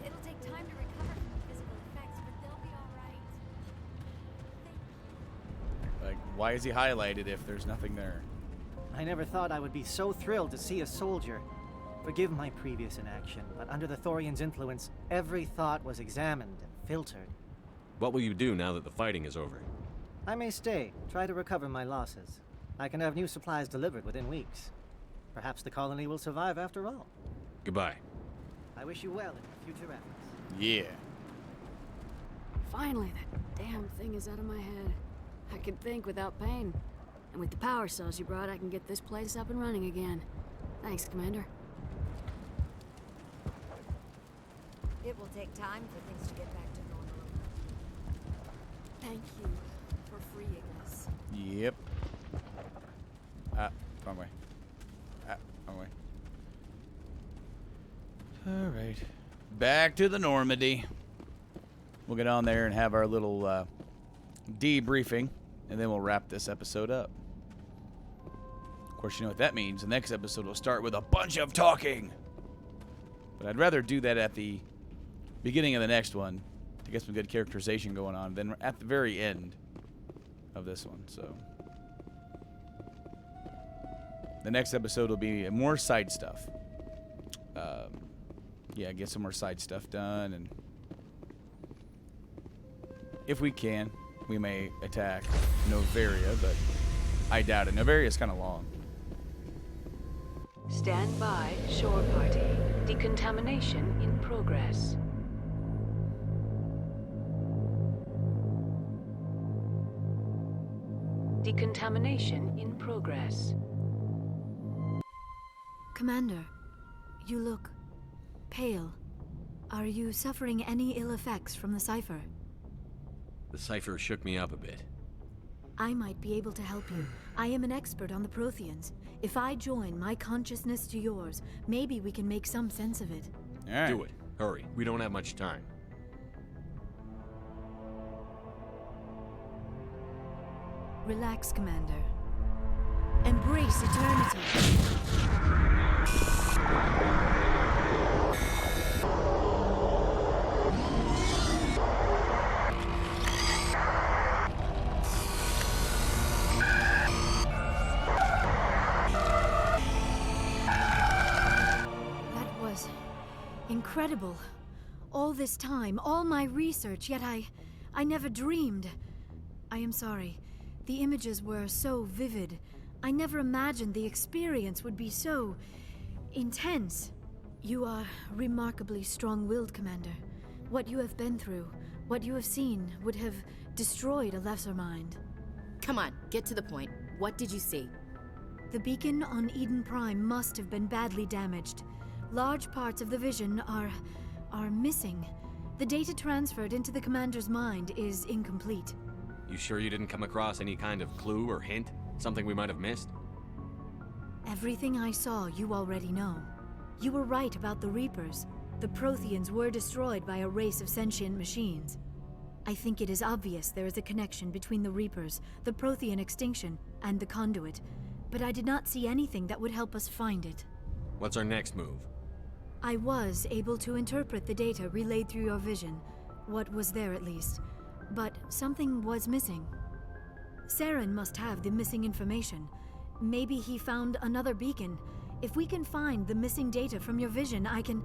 It'll take time to recover from the physical effects, but they'll be all right. Like, why is he highlighted if there's nothing there? I never thought I would be so thrilled to see a soldier. Forgive my previous inaction, but under the Thorian's influence, every thought was examined and filtered. What will you do now that the fighting is over? I may stay, try to recover my losses. I can have new supplies delivered within weeks. Perhaps the colony will survive after all. Goodbye. I wish you well in your future efforts. Yeah. Finally, that damn thing is out of my head. I can think without pain. And with the power cells you brought, I can get this place up and running again. Thanks, Commander. It will take time for things to get back to normal. Thank you for freeing us. Yep. Wrong way. Wrong way. Alright. Back to the Normandy. We'll get on there and have our little debriefing and then we'll wrap this episode up. Of course, you know what that means. The next episode will start with a bunch of talking. But I'd rather do that at the beginning of the next one to get some good characterization going on than at the very end of this one. So the next episode will be more side stuff. Yeah, get some more side stuff done, and if we can, we may attack Novaria, but I doubt it. Novaria is kind of long. Stand by, shore party. Decontamination in progress. Decontamination in progress. Commander, you look pale. Are you suffering any ill effects from the cipher? The cipher shook me up a bit. I might be able to help you. I am an expert on the Protheans. If I join my consciousness to yours, maybe we can make some sense of it. All right. Do it. Hurry. We don't have much time. Relax, Commander. Embrace eternity. That was incredible. All this time, all my research, yet I never dreamed. I am sorry. The images were so vivid. I never imagined the experience would be so intense. You are remarkably strong-willed, Commander. What you have been through, what you have seen, would have destroyed a lesser mind. Come on, get to the point. What did you see? The beacon on Eden Prime must have been badly damaged. Large parts of the vision are missing. The data transferred into the Commander's mind is incomplete. You sure you didn't come across any kind of clue or hint? Something we might have missed? Everything I saw, you already know. You were right about the Reapers. The Protheans were destroyed by a race of sentient machines. I think it is obvious there is a connection between the Reapers, the Prothean extinction, and the Conduit, but I did not see anything that would help us find it. What's our next move? I was able to interpret the data relayed through your vision, what was there at least, but something was missing. Saren must have the missing information. Maybe he found another beacon. If we can find the missing data from your vision, I can...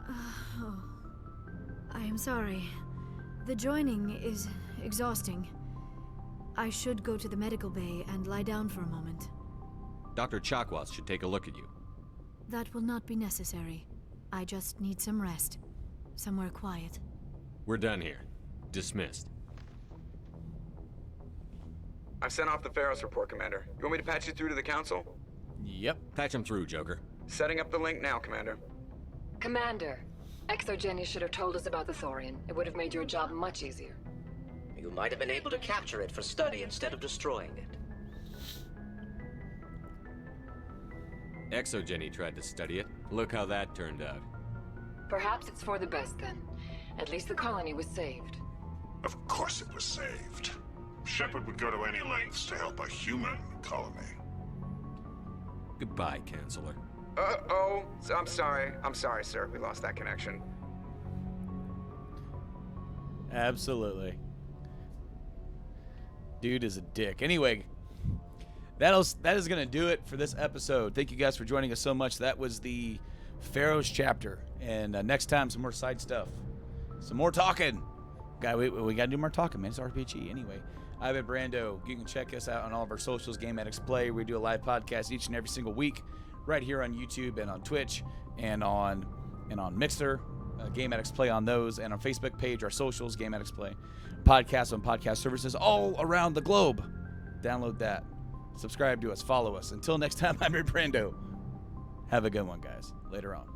Oh. I am sorry. The joining is exhausting. I should go to the medical bay and lie down for a moment. Dr. Chakwas should take a look at you. That will not be necessary. I just need some rest. Somewhere quiet. We're done here. Dismissed. I've sent off the Feros report, Commander. You want me to patch you through to the Council? Yep. Patch him through, Joker. Setting up the link now, Commander. Commander, Exogeny should have told us about the Thorian. It would have made your job much easier. You might have been able to capture it for study instead of destroying it. Exogeny tried to study it. Look how that turned out. Perhaps it's for the best then. At least the colony was saved. Of course it was saved. Shepard would go to any lengths to help a human colony. Goodbye, Chancellor. Uh-oh. I'm sorry, sir. We lost that connection. Absolutely. Dude is a dick. Anyway, that is going to do it for this episode. Thank you guys for joining us so much. That was the Feros chapter. And next time, some more side stuff. Some more talking. We got to do more talking, man. It's RPG. Anyway, I've been Brando. You can check us out on all of our socials, Game Addicts Play. We do a live podcast each and every single week right here on YouTube and on Twitch and on Mixer. Game Addicts Play on those, and on Facebook page, our socials, Game Addicts Play. Podcasts on podcast services all around the globe. Download that. Subscribe to us. Follow us. Until next time, I'm your Brando. Have a good one, guys. Later on.